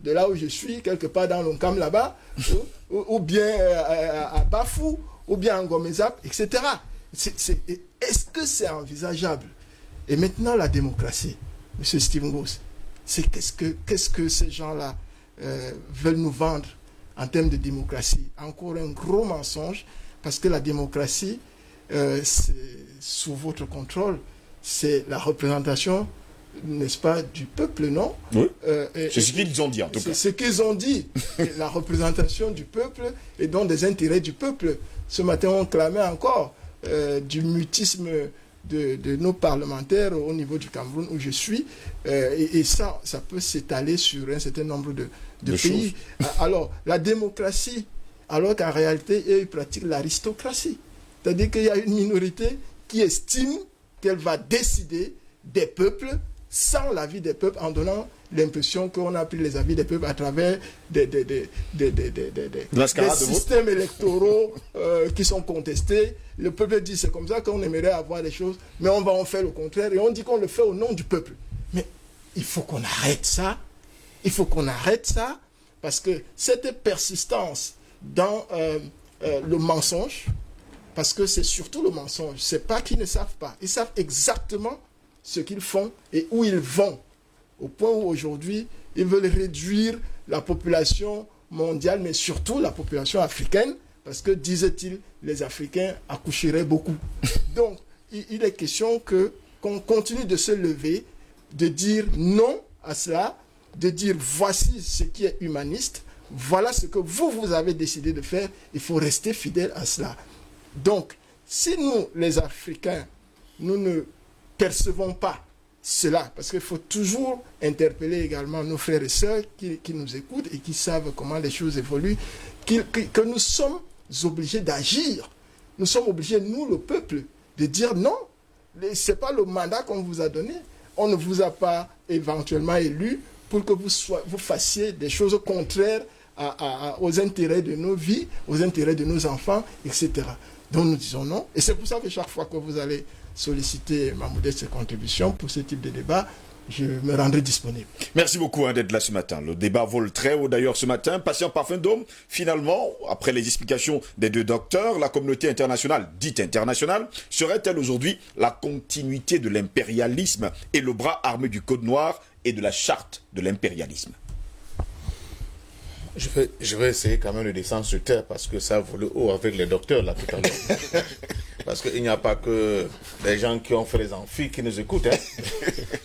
de là où je suis, quelque part dans l'Oncam là-bas, ou bien à Bafou, ou bien en Gomezap, etc. Est-ce que c'est envisageable? Et maintenant, la démocratie, M. Steve Ngos, c'est qu'est-ce que ces gens-là veulent nous vendre en termes de démocratie? Encore un gros mensonge, parce que la démocratie, c'est sous votre contrôle, c'est la représentation, n'est-ce pas, du peuple, non? Oui. C'est ce qu'ils ont dit, en tout cas. C'est ce qu'ils ont dit. La représentation du peuple et donc des intérêts du peuple. Ce matin, on clamait encore du mutisme de nos parlementaires au niveau du Cameroun où je suis. Et ça peut s'étaler sur un certain nombre de pays. Alors, la démocratie, alors qu'en réalité, ils pratiquent l'aristocratie. C'est-à-dire qu'il y a une minorité qui estime qu'elle va décider des peuples sans l'avis des peuples, en donnant l'impression qu'on a pris les avis des peuples à travers des systèmes électoraux qui sont contestés. Le peuple dit c'est comme ça qu'on aimerait avoir les choses, mais on va en faire le contraire et on dit qu'on le fait au nom du peuple. Mais il faut qu'on arrête ça. Il faut qu'on arrête ça parce que cette persistance dans le mensonge, parce que c'est surtout le mensonge, c'est pas qu'ils ne savent pas. Ils savent exactement ce qu'ils font et où ils vont. Au point où aujourd'hui, ils veulent réduire la population mondiale, mais surtout la population africaine, parce que, disait-il, les Africains accoucheraient beaucoup. Donc, il est question qu'on continue de se lever, de dire non à cela, de dire voici ce qui est humaniste, voilà ce que vous avez décidé de faire, il faut rester fidèle à cela. Donc, si nous, les Africains, nous ne percevons pas cela, parce qu'il faut toujours interpeller également nos frères et sœurs qui nous écoutent et qui savent comment les choses évoluent, que nous sommes obligés d'agir. Nous sommes obligés, nous, le peuple, de dire non. Ce n'est pas le mandat qu'on vous a donné. On ne vous a pas éventuellement élu pour que vous fassiez des choses contraires aux intérêts de nos vies, aux intérêts de nos enfants, etc. Donc nous disons non. Et c'est pour ça que chaque fois que vous allez solliciter ma modeste contribution pour ce type de débat, je me rendrai disponible. Merci beaucoup d'être là ce matin. Le débat vole très haut d'ailleurs ce matin. Patient Parfum Dôme, finalement, après les explications des deux docteurs, la communauté internationale, dite internationale, serait-elle aujourd'hui la continuité de l'impérialisme et le bras armé du Code Noir et de la charte de l'impérialisme? Je vais essayer quand même de descendre sur terre parce que ça vole haut avec les docteurs là tout à l'heure. Parce qu'il n'y a pas que les gens qui ont fait les amphis qui nous écoutent. Hein.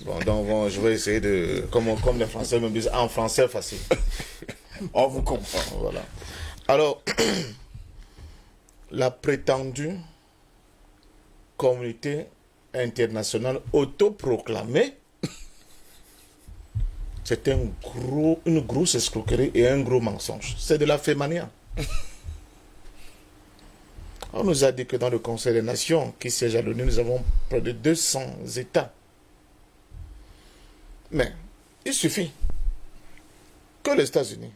Bon, donc je vais essayer de, comme les Français me disent, en français facile. On vous comprend. Voilà. Alors, la prétendue communauté internationale autoproclamée, c'est une grosse escroquerie et un gros mensonge. C'est de la fémania. On nous a dit que dans le Conseil des Nations, qui siège à l'ONU, nous avons près de 200 États. Mais il suffit que les États-Unis,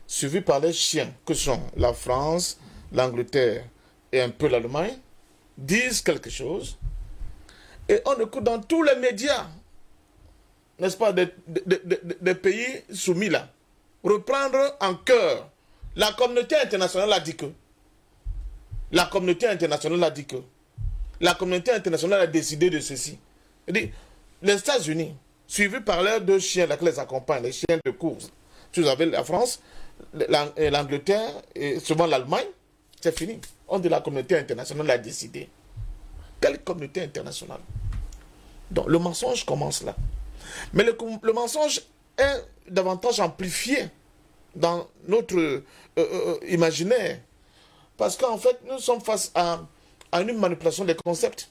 suivis par les chiens que sont la France, l'Angleterre et un peu l'Allemagne, disent quelque chose, et on écoute dans tous les médias, n'est-ce pas, des pays soumis là, reprendre en cœur. La communauté internationale a dit que. La communauté internationale a dit que. La communauté internationale a décidé de ceci. Les États-Unis, suivis par leurs deux chiens là, qui les accompagnent, les chiens de course, vous avez la France, l'Angleterre et souvent l'Allemagne, c'est fini. On dit la communauté internationale a décidé. Quelle communauté internationale? Donc le mensonge commence là. Mais le mensonge est davantage amplifié dans notre imaginaire. Parce qu'en fait, nous sommes face à une manipulation des concepts.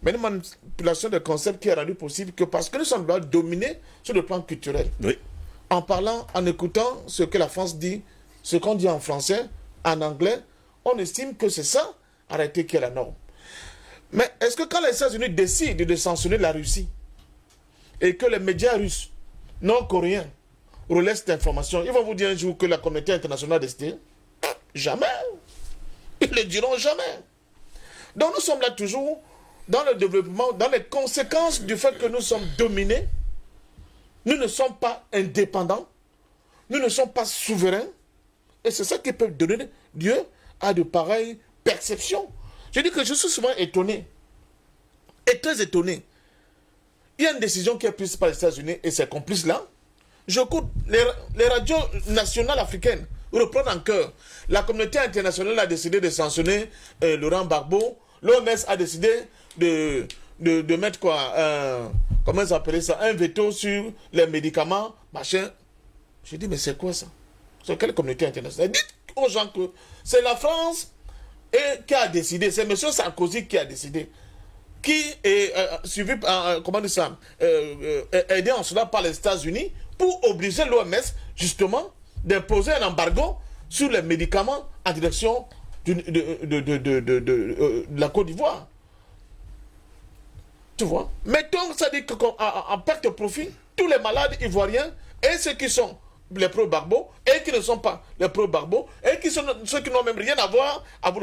Mais une manipulation des concepts qui est rendue possible que parce que nous sommes dominés sur le plan culturel. Oui. En parlant, en écoutant ce que la France dit, ce qu'on dit en français, en anglais, on estime que c'est ça, arrêtez, qui est la norme. Mais est-ce que quand les États-Unis décident de sanctionner la Russie, et que les médias russes, non-coréens, relaient cette information, ils vont vous dire un jour que la communauté internationale a décidé? Jamais. Ils ne le diront jamais. Donc nous sommes là toujours dans le développement, dans les conséquences du fait que nous sommes dominés. Nous ne sommes pas indépendants. Nous ne sommes pas souverains. Et c'est ça qui peut donner lieu à de pareilles perceptions. Je dis que je suis souvent étonné, et très étonné. Il y a une décision qui est prise par les États-Unis et ses complices-là. J'écoute les radios nationales africaines reprendre en cœur. La communauté internationale a décidé de sanctionner Laurent Gbagbo. L'OMS a décidé de mettre quoi, comment ça s'appelait ça, un veto sur les médicaments, machin. Je dis, mais c'est quoi ça? C'est quelle communauté internationale? Dites aux gens que c'est la France qui a décidé, c'est M. Sarkozy qui a décidé, qui est suivi par, comment dire ça, aidé en cela par les États-Unis pour obliger l'OMS, justement, d'imposer un embargo sur les médicaments en direction de la Côte d'Ivoire. Tu vois? Mettons, ça dit qu'en perte de profit, tous les malades ivoiriens et ceux qui sont les pro-Gbagbo et qui ne sont pas les pro-Gbagbo et qui sont ceux qui n'ont même rien à voir avec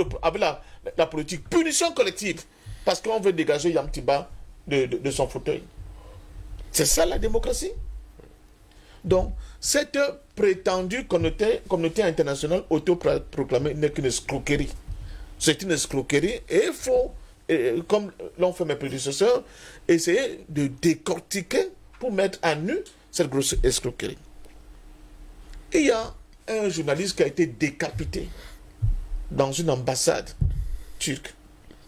la politique. Punition collective. Parce qu'on veut dégager Yamtiba de son fauteuil. C'est ça la démocratie. Donc, cette prétendue communauté internationale autoproclamée n'est qu'une escroquerie. C'est une escroquerie et il faut, comme l'ont fait mes prédécesseurs, essayer de décortiquer pour mettre à nu cette grosse escroquerie. Il y a un journaliste qui a été décapité dans une ambassade turque.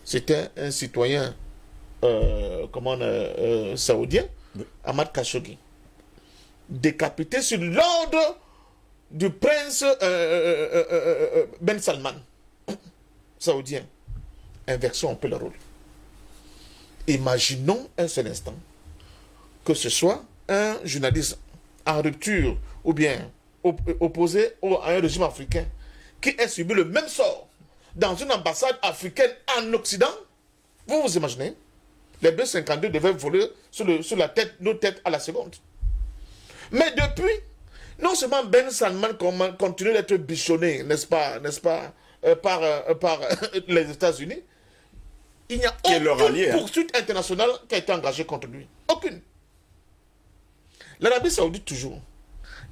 C'était un citoyen saoudien, Ahmad Khashoggi. Décapité sur l'ordre du prince Ben Salman, saoudien. Inversons un peu le rôle. Imaginons un seul instant que ce soit un journaliste en rupture ou bien opposé à un régime africain qui ait subi le même sort dans une ambassade africaine en Occident. Vous vous imaginez? Les B-52 devaient voler sur nos têtes à la seconde. Mais depuis, non seulement Ben Salman continue d'être bichonné, n'est-ce pas, par les États-Unis, il n'y a aucune poursuite internationale qui a été engagée contre lui. Aucune. L'Arabie Saoudite, toujours,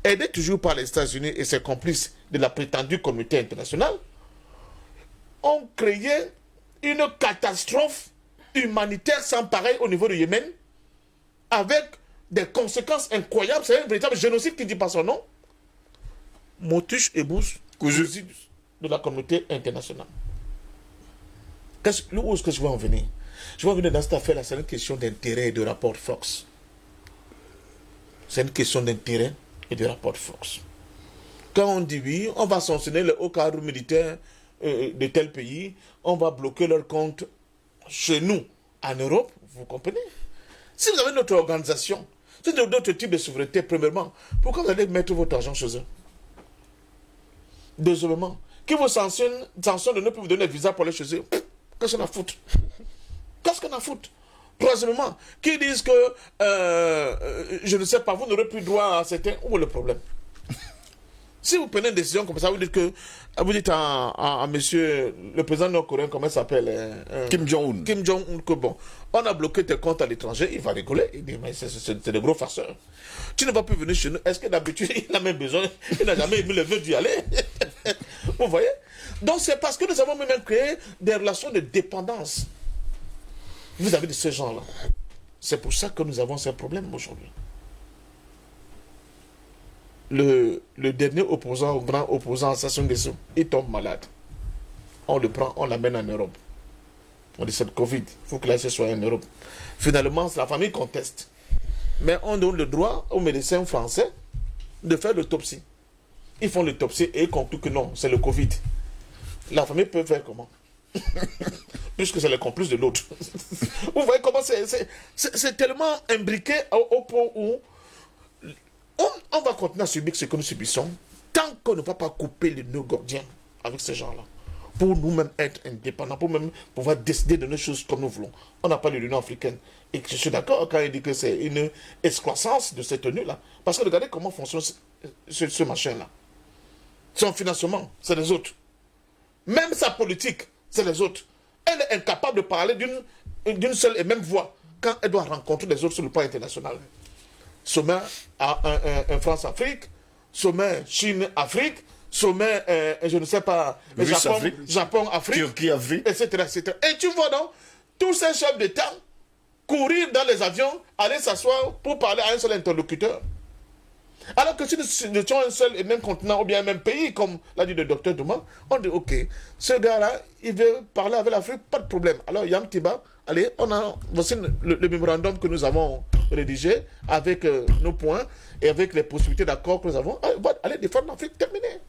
aidée toujours par les États-Unis et ses complices de la prétendue communauté internationale, ont créé une catastrophe humanitaire sans pareil au niveau du Yémen, avec des conséquences incroyables. C'est un véritable génocide qui ne dit pas son nom. Motuche et Bouche de la communauté internationale. Où est-ce que je vais en venir? Je vais en venir dans cette affaire-là. C'est une question d'intérêt et de rapport de force. C'est une question d'intérêt et de rapport de force. Quand on dit oui, on va sanctionner le haut cadre militaire de tel pays, on va bloquer leur compte chez nous, en Europe, vous comprenez? Si vous avez notre organisation, si vous avez d'autres types de souveraineté, premièrement, pourquoi vous allez mettre votre argent chez eux? Deuxièmement, qui vous sanctionne de ne plus vous donner un visa pour aller chez eux? Qu'est-ce qu'on a à foutre? Qu'est-ce qu'on a à foutre? Troisièmement, qui disent que, je ne sais pas, vous n'aurez plus droit à certains... Où est le problème? Si vous prenez une décision comme ça, vous dites à monsieur, le président nord-coréen, comment il s'appelle? Kim Jong-un. Kim Jong-un, que bon, on a bloqué tes comptes à l'étranger, il va rigoler. Il dit, mais c'est des gros farceurs. Tu ne vas plus venir chez nous. Est-ce que d'habitude, il a même besoin, il n'a jamais eu le vœu d'y aller? Vous voyez? Donc c'est parce que nous avons même créé des relations de dépendance. Vous avez de ces gens-là. C'est pour ça que nous avons ces problèmes aujourd'hui. Le dernier opposant, au grand opposant, Sassou Nguesso, il tombe malade. On le prend, on l'amène en Europe. On dit c'est le Covid, il faut que la soit en Europe. Finalement, la famille conteste. Mais on donne le droit aux médecins français de faire l'autopsie. Ils font l'autopsie et ils concluent que non, c'est le Covid. La famille peut faire comment? Puisque c'est le complice de l'autre. Vous voyez comment c'est tellement imbriqué au point où on va continuer à subir ce que nous subissons tant qu'on ne va pas couper les nœuds gordiens avec ces gens-là. Pour nous-mêmes être indépendants, pour même pouvoir décider de nos choses comme nous voulons. On n'a pas l'Union africaine. Et je suis d'accord quand il dit que c'est une excroissance de cette tenue-là. Parce que regardez comment fonctionne ce machin-là. Son financement, c'est les autres. Même sa politique, c'est les autres. Elle est incapable de parler d'une seule et même voix quand elle doit rencontrer les autres sur le plan international. Sommet en France-Afrique, sommet Chine-Afrique, sommet, je ne sais pas, Japon, Afrique, Turquie, Afrique, etc., etc. Et tu vois donc tous ces chefs d'État courir dans les avions, aller s'asseoir pour parler à un seul interlocuteur. Alors que si nous étions un seul et même continent ou bien un même pays, comme l'a dit le docteur Douma, on dit ok, ce gars-là, il veut parler avec l'Afrique, pas de problème. Alors Yam Tiba, allez, voici le mémorandum que nous avons rédigé avec nos points et avec les possibilités d'accord que nous avons. Allez défendre l'Afrique, terminé.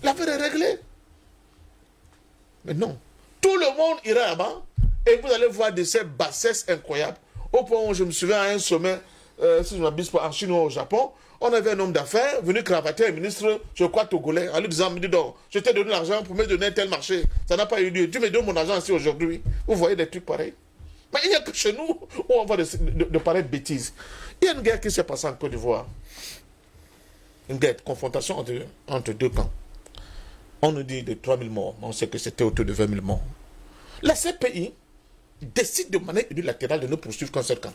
L'affaire est réglée. Mais non. Tout le monde ira là-bas et vous allez voir de ces bassesses incroyables. Au point où je me souviens à un sommet, si je ne m'abuse pas, en Chine ou au Japon, on avait un homme d'affaires venu cravater un ministre, je crois, togolais, en lui disant, je t'ai donné l'argent pour me donner un tel marché. Ça n'a pas eu lieu. Tu me donnes mon argent ici aujourd'hui. Vous voyez des trucs pareils. Mais il n'y a que chez nous où on voit de pareilles bêtises. Il y a une guerre qui s'est passée en Côte d'Ivoire. Une guerre, confrontation entre deux camps. On nous dit de 3 000 morts. On sait que c'était autour de 20 000 morts. La CPI décide de manière unilatérale de ne poursuivre qu'un seul camp.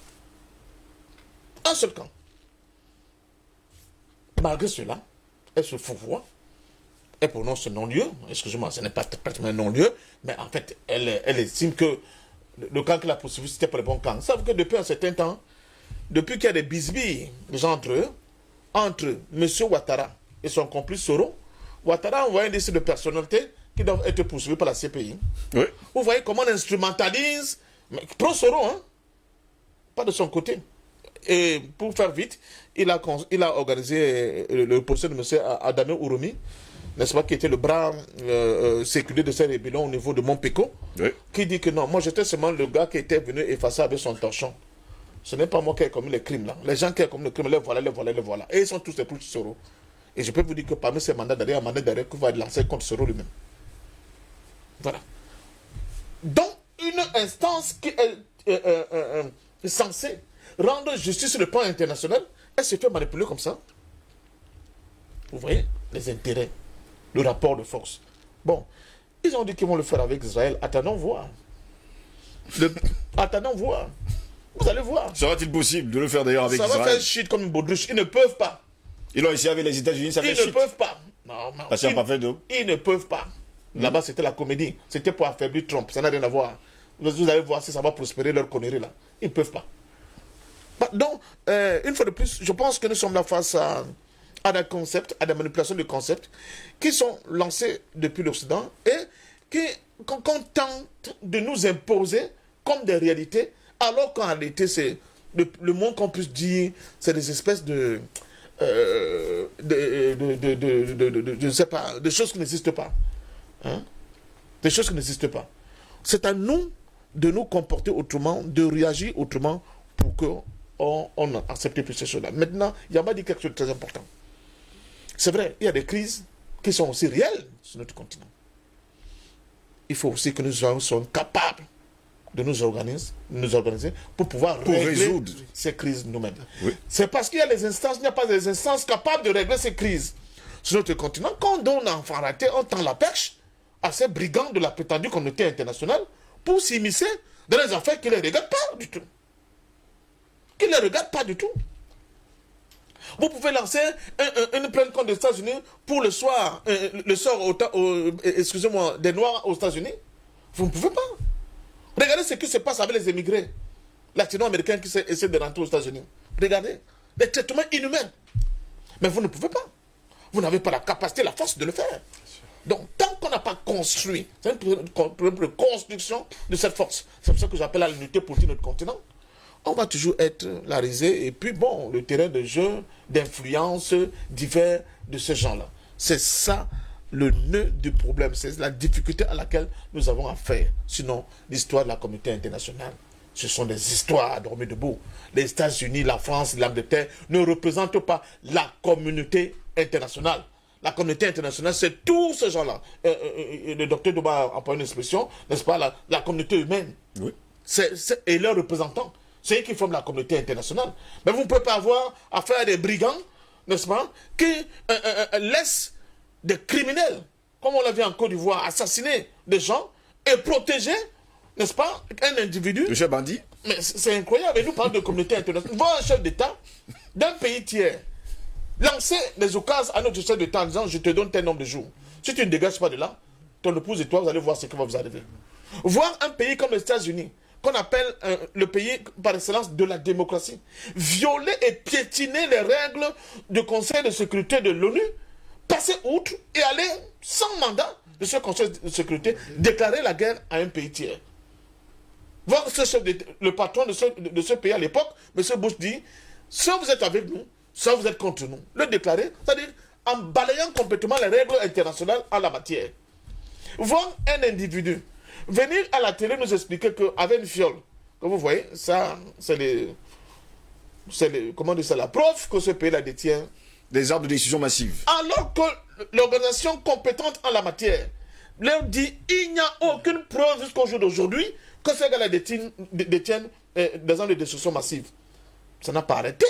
Un seul camp. Malgré cela, elle se fourvoie, elle prononce ce non-lieu. Excusez-moi, ce n'est pas pratiquement un non-lieu, mais en fait, elle estime que le camp qu'elle a poursuivi, c'était pas le bon camp. Ça veut dire que depuis un certain temps, depuis qu'il y a des bisbilles entre M. Ouattara et son complice Soro, Ouattara a envoyé un liste de personnalités qui doivent être poursuivies par la CPI. Oui. Vous voyez comment on instrumentalise, pro Soro, hein, pas de son côté. Et pour faire vite, il a organisé le procès de M. Adano Ouroumi, n'est-ce pas, qui était le bras séculaire de ces rébellions au niveau de Montpéco, oui, qui dit que non, moi j'étais seulement le gars qui était venu effacer avec son torchon. Ce n'est pas moi qui ai commis les crimes là. Les gens qui ont commis les crimes, les voilà. Et ils sont tous des plus Soro. Et je peux vous dire que parmi ces mandats d'arrêt, il y a un mandat d'arrêt qui va être lancé contre Soro lui-même. Voilà. Donc, une instance qui est censée rendre justice sur le plan international, elle se fait manipuler comme ça. Vous voyez les intérêts, le rapport de force. Bon, ils ont dit qu'ils vont le faire avec Israël. Attendons voir. Attendons voir. Vous allez voir. Sera-t-il possible de le faire d'ailleurs avec Israël? Ça va faire shit comme une baudruche. Ils ne peuvent pas. Ils l'ont essayé avec les États-Unis, ça fait Ils shit. ne peuvent pas. Non, Ça sert pas fait d'eau. Ils ne peuvent pas. Là-bas, c'était la comédie. C'était pour affaiblir Trump. Ça n'a rien à voir. Vous allez voir si ça va prospérer leur connerie là. Ils ne peuvent pas. Donc, une fois de plus, je pense que nous sommes là face à des concepts, à des manipulations de concepts qui sont lancés depuis l'Occident et qu'on tente de nous imposer comme des réalités, alors qu'en réalité, c'est le monde qu'on puisse dire, c'est des espèces de je ne sais pas, des choses qui n'existent pas. Hein? Des choses qui n'existent pas. C'est à nous de nous comporter autrement, de réagir autrement pour qu'on accepte plus ces choses-là. Maintenant, Yamba dit quelque chose de très important. C'est vrai, il y a des crises qui sont aussi réelles sur notre continent. Il faut aussi que nous soyons capables de nous organiser pour pouvoir résoudre ces crises nous-mêmes. Oui. C'est parce qu'il y a les instances, il n'y a pas des instances capables de régler ces crises sur notre continent. Quand on donne enfant raté, on tend la perche à ces brigands de la prétendue communauté internationale pour s'immiscer dans les affaires qui ne les regardent pas du tout. Qui ne les regardent pas du tout. Vous pouvez lancer une plainte contre les États-Unis pour le sort excusez-moi, des Noirs aux États-Unis. Vous ne pouvez pas. Regardez ce qui se passe avec les émigrés latino-américains qui essaient de rentrer aux États-Unis. Regardez, des traitements inhumains. Mais vous ne pouvez pas. Vous n'avez pas la capacité, la force de le faire. Donc, tant qu'on n'a pas construit, c'est un problème de construction de cette force. C'est pour ça que j'appelle la l'unité politique de notre continent. On va toujours être la risée et puis bon, le terrain de jeu, d'influence divers de ces gens-là. C'est ça le nœud du problème, c'est la difficulté à laquelle nous avons affaire. Sinon, l'histoire de la communauté internationale, ce sont des histoires à dormir debout. Les États-Unis, la France, l'Angleterre ne représentent pas la communauté internationale. La communauté internationale, c'est tous ces gens-là. Le docteur Douma a employé une expression, n'est-ce pas, la communauté humaine. Oui. Et leurs représentants. C'est eux qui forment la communauté internationale. Mais vous ne pouvez pas avoir affaire à des brigands, n'est-ce pas, qui laissent des criminels, comme on l'a vu en Côte d'Ivoire, assassiner des gens et protéger, n'est-ce pas, un individu. Le chef bandit. Mais c'est incroyable. Et nous parlons de communauté internationale. Voir un chef d'État d'un pays tiers lancer des occasions à notre chef d'État en disant je te donne tel nombre de jours. Si tu ne dégages pas de là, ton épouse et toi, vous allez voir ce qui va vous arriver. Voir un pays comme les États-Unis, qu'on appelle le pays par excellence de la démocratie, violer et piétiner les règles du Conseil de sécurité de l'ONU, passer outre et aller sans mandat de ce Conseil de sécurité, déclarer la guerre à un pays tiers. Voir le patron de ce pays à l'époque, M. Bush dit, soit vous êtes avec nous, soit vous êtes contre nous. Le déclarer, c'est-à-dire en balayant complètement les règles internationales en la matière. Voir un individu venir à la télé nous expliquer qu'avec une fiole, comme vous voyez, ça, c'est la preuve que ce pays-là détient des armes de décision massive. Alors que l'organisation compétente en la matière leur dit il n'y a aucune preuve jusqu'au jour d'aujourd'hui que ces gars-là détiennent des armes de destruction massive. Ça n'a pas arrêté,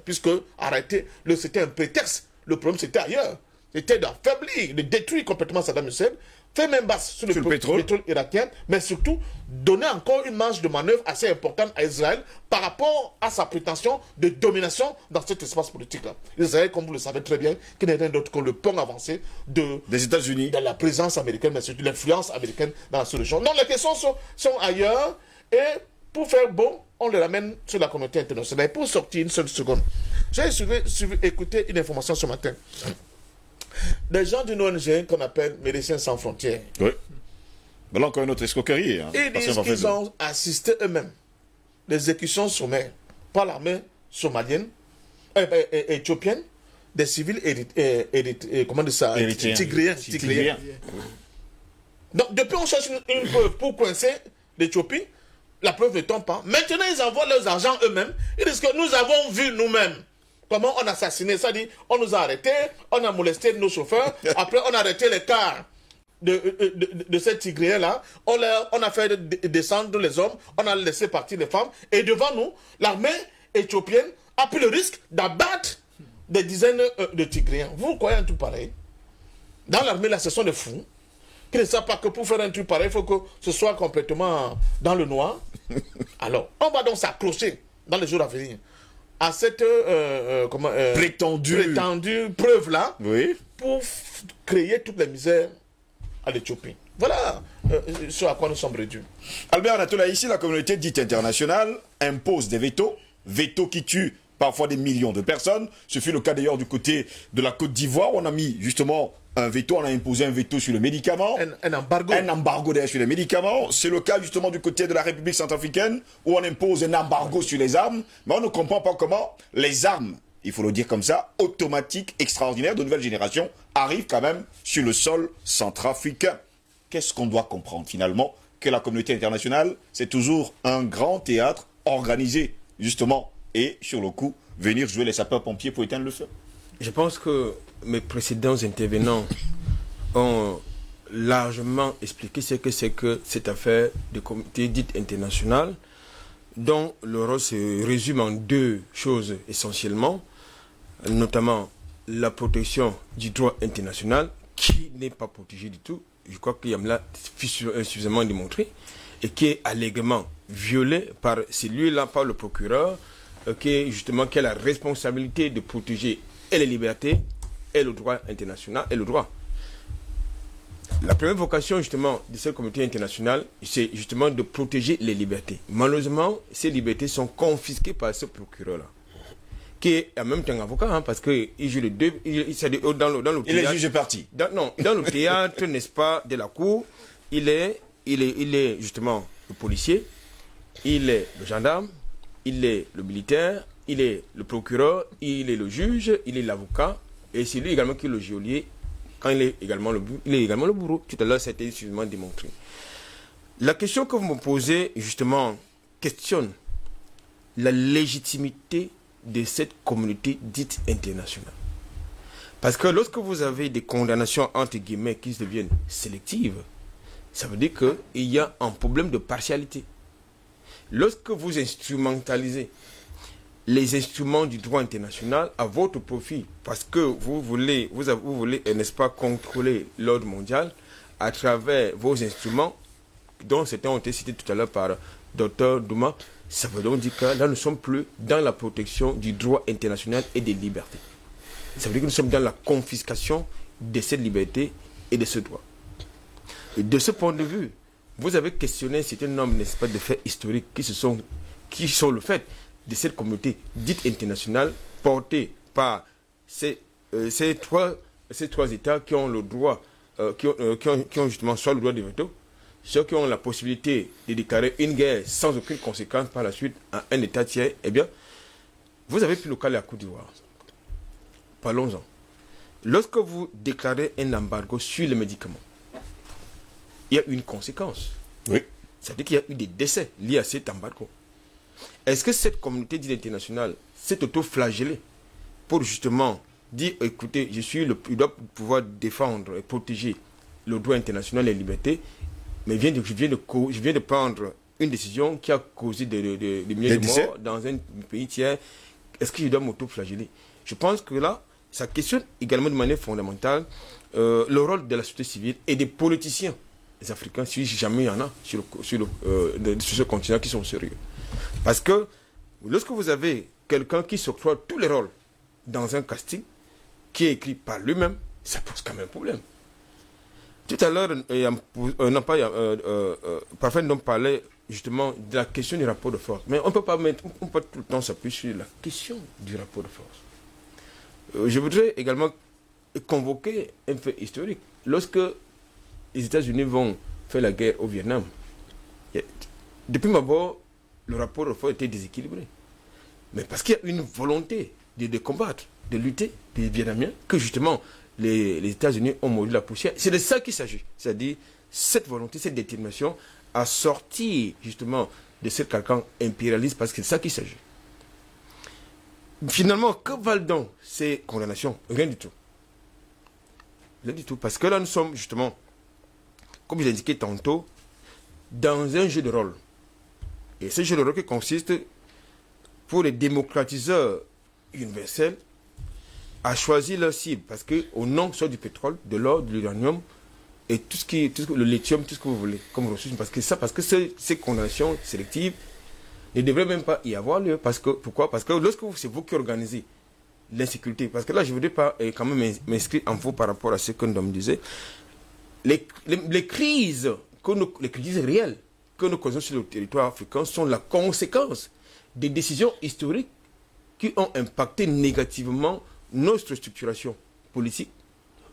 puisque arrêter, c'était un prétexte. Le problème, c'était ailleurs. C'était d'affaiblir, de détruire complètement Saddam Hussein, faire même basse sur le pétrole irakien, mais surtout donner encore une marge de manœuvre assez importante à Israël par rapport à sa prétention de domination dans cet espace politique-là. Israël, comme vous le savez très bien, qui n'est rien d'autre que le pont avancé des États-Unis, de la présence américaine, mais surtout l'influence américaine dans la solution. Donc les questions sont ailleurs, et pour faire bon, on les ramène sur la communauté internationale. Et pour sortir une seule seconde, j'ai écouté une information ce matin. Des gens d'une ONG qu'on appelle Médecins Sans Frontières. Oui. Mais là encore une autre escroquerie. Hein. Ils disent qu'ils ont assisté eux-mêmes l'exécution sommaire par l'armée somalienne, éthiopienne, des civils tigréens. Donc depuis on cherche une preuve pour coincer l'Éthiopie, la preuve ne tombe pas. Maintenant ils envoient leurs argent eux-mêmes. Ils disent que nous avons vu nous-mêmes comment on a assassiné, c'est-à-dire on nous a arrêtés, on a molesté nos chauffeurs, après on a arrêté les cars de ces Tigréens-là, on a fait descendre les hommes, on a laissé partir les femmes, et devant nous, l'armée éthiopienne a pris le risque d'abattre des dizaines de Tigréens. Vous croyez un truc pareil? Dans l'armée, là, ce sont des fous qui ne savent pas que pour faire un truc pareil, il faut que ce soit complètement dans le noir. Alors, on va donc s'accrocher dans les jours à venir à cette prétendue preuve-là, oui, pour créer toutes les misères à l'Éthiopie. Voilà ce à quoi nous sommes réduits. Albert Anatola, ici, la communauté dite internationale impose des vetos qui tuent parfois des millions de personnes. Ce fut le cas d'ailleurs du côté de la Côte d'Ivoire, où on a mis justement un veto, on a imposé un veto sur les médicaments. Un embargo. Un embargo d'ailleurs sur les médicaments. C'est le cas justement du côté de la République centrafricaine, où on impose un embargo sur les armes. Mais on ne comprend pas comment les armes, il faut le dire comme ça, automatiques, extraordinaires, de nouvelle génération, arrivent quand même sur le sol centrafricain. Qu'est-ce qu'on doit comprendre finalement? Que la communauté internationale, c'est toujours un grand théâtre organisé, justement, et sur le coup, venir jouer les sapeurs-pompiers pour éteindre le feu. Je pense que mes précédents intervenants ont largement expliqué ce que c'est que cette affaire de communauté dite internationale, dont le rôle se résume en deux choses essentiellement, notamment la protection du droit international, qui n'est pas protégé du tout, je crois qu'il y a là suffisamment démontré, et qui est allègrement violé par celui-là, par le procureur, qui a la responsabilité de protéger et les libertés et le droit international et le droit. La première vocation justement de cette communauté internationale, c'est justement de protéger les libertés. Malheureusement, ces libertés sont confisquées par ce procureur-là, qui est en même temps avocat, hein, parce qu'il joue les deux, dans le théâtre. Il est juge parti. Dans le théâtre, n'est-ce pas, de la cour, il est justement le policier, il est le gendarme, il est le militaire, il est le procureur, il est le juge, il est l'avocat, et c'est lui également qui est le geôlier, quand il est également le bourreau. Tout à l'heure, ça a été suffisamment démontré. La question que vous me posez, justement, questionne la légitimité de cette communauté dite internationale. Parce que lorsque vous avez des condamnations, entre guillemets, qui deviennent sélectives, ça veut dire qu'il y a un problème de partialité. Lorsque vous instrumentalisez les instruments du droit international à votre profit, parce que vous voulez, n'est-ce pas, contrôler l'ordre mondial à travers vos instruments, dont certains ont été cités tout à l'heure par Dr Douma, ça veut donc dire que là, nous ne sommes plus dans la protection du droit international et des libertés. Ça veut dire que nous sommes dans la confiscation de cette liberté et de ce droit. Et de ce point de vue, vous avez questionné un certain nombre, n'est-ce pas, de faits historiques qui sont le fait de cette communauté dite internationale portée par ces trois États qui ont le droit, qui ont justement soit le droit de veto, ceux qui ont la possibilité de déclarer une guerre sans aucune conséquence par la suite à un État tiers. Eh bien, vous avez pris le cas de la Côte d'Ivoire. Parlons-en. Lorsque vous déclarez un embargo sur les médicaments, il y a une conséquence. Oui. C'est-à-dire qu'il y a eu des décès liés à cet embargo. Est-ce que cette communauté dite internationale s'est auto-flagellée pour justement dire, écoutez, je dois pouvoir défendre et protéger le droit international et les libertés, mais je viens de prendre une décision qui a causé des milliers de morts dans un pays tiers. Est-ce que je dois m'auto-flageller? Je pense que là, ça questionne également de manière fondamentale le rôle de la société civile et des politiciens africains, si jamais il y en a sur ce continent qui sont sérieux. Parce que lorsque vous avez quelqu'un qui s'octroie tous les rôles dans un casting qui est écrit par lui-même, ça pose quand même un problème. Tout à l'heure, parfois on parlait justement de la question du rapport de force. Mais on ne peut pas tout le temps s'appuyer sur la question du rapport de force. Je voudrais également convoquer un fait historique. Lorsque les États-Unis vont faire la guerre au Vietnam, depuis d'abord, le rapport de force était déséquilibré. Mais parce qu'il y a une volonté de combattre, de lutter, des Vietnamiens, que justement les États-Unis ont mordu la poussière. C'est de ça qu'il s'agit. C'est-à-dire cette volonté, cette détermination à sortir justement de ce carcan impérialiste, parce que c'est de ça qu'il s'agit. Finalement, que valent donc ces condamnations? Rien du tout. Rien du tout. Parce que là, nous sommes justement, comme je l'ai indiqué tantôt, dans un jeu de rôle. Et ce jeu de rôle qui consiste, pour les démocratiseurs universels, à choisir leur cible. Parce qu'au nom soit du pétrole, de l'or, de l'uranium, et le lithium, tout ce que vous voulez comme ressources. Parce que ces condamnations sélectives ne devraient même pas y avoir lieu. Pourquoi? Parce que lorsque c'est vous qui organisez l'insécurité, parce que là, je ne voudrais pas quand même m'inscrire en faux par rapport à ce que nous me disait. Les crises réelles que nous causons sur le territoire africain sont la conséquence des décisions historiques qui ont impacté négativement notre structuration politique,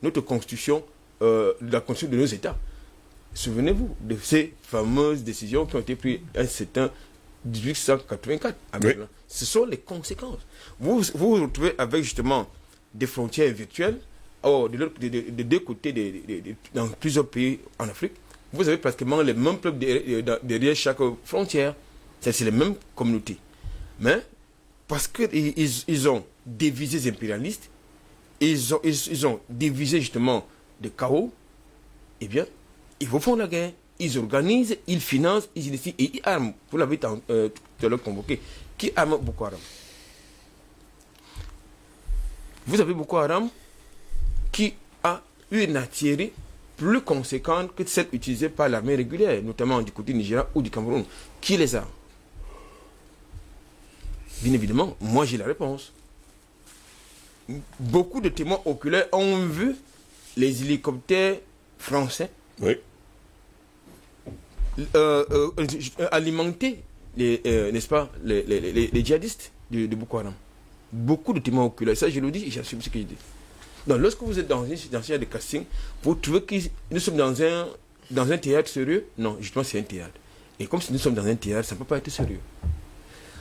notre constitution, la constitution de nos États. Souvenez-vous de ces fameuses décisions qui ont été prises un certain 1884. Oui. Ce sont les conséquences. Vous vous retrouvez avec justement des frontières virtuelles. Or, de deux côtés, dans plusieurs pays en Afrique, vous avez pratiquement les mêmes peuples derrière chaque frontière. C'est les mêmes communautés. Mais, parce qu'ils ont des visées impérialistes, ils ont des visées justement de chaos, eh bien, ils vous font la guerre. Ils organisent, ils financent, ils initient et ils arment. Vous l'avez tout à l'heure convoqué. Qui arme Boko Haram? Vous avez Boko Haram qui a une artillerie plus conséquente que celle utilisée par l'armée régulière, notamment du côté du Nigeria ou du Cameroun. Qui les arme? Bien évidemment, moi j'ai la réponse. Beaucoup de témoins oculaires ont vu les hélicoptères français alimenter n'est-ce pas, les djihadistes de Boko Haram. Beaucoup de témoins oculaires. Ça, je le dis et j'assume ce que je dis. Donc, lorsque vous êtes dans une situation de casting, vous trouvez que nous sommes dans un théâtre sérieux? Non, justement, c'est un théâtre. Et comme si nous sommes dans un théâtre, ça ne peut pas être sérieux.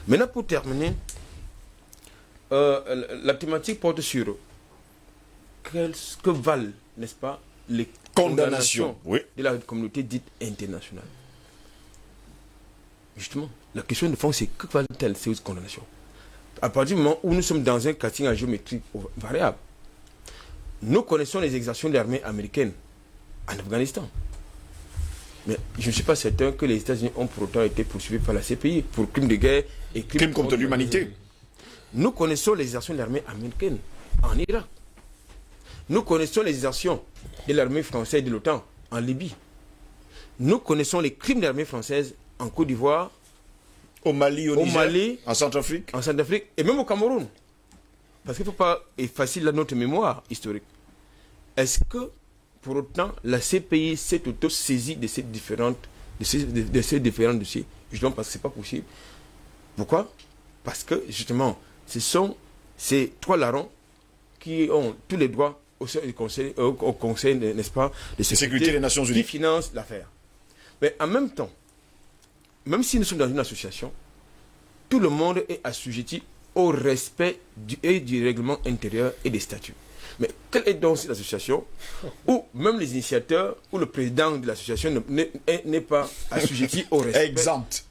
Maintenant, pour terminer, la thématique porte sur que valent, n'est-ce pas, les condamnations de la communauté dite internationale. Justement, la question de fond, c'est que valent-elles ces condamnations? À partir du moment où nous sommes dans un casting à géométrie variable, nous connaissons les exactions de l'armée américaine en Afghanistan. Mais je ne suis pas certain que les États-Unis ont pour autant été poursuivis par la CPI pour crimes de guerre et crimes contre l'humanité. Nous connaissons les exactions de l'armée américaine en Irak. Nous connaissons les exactions de l'armée française et de l'OTAN en Libye. Nous connaissons les crimes de l'armée française en Côte d'Ivoire, au Mali, au Niger, en Centrafrique, et même au Cameroun. parce qu'il ne faut pas effacer notre mémoire historique. Est-ce que, pour autant, la CPI s'est auto-saisie de ces différents dossiers? Justement, parce que ce n'est pas possible. Pourquoi? Parce que, justement, ce sont ces 3 larrons qui ont tous les droits au conseil, n'est-ce pas, de sécurité des Nations Unies, qui finance l'affaire. Mais en même temps, même si nous sommes dans une association, tout le monde est assujetti au respect du règlement intérieur et des statuts. Mais quelle est donc cette association où même les initiateurs ou le président de l'association n'est pas assujetti au respect, exempt,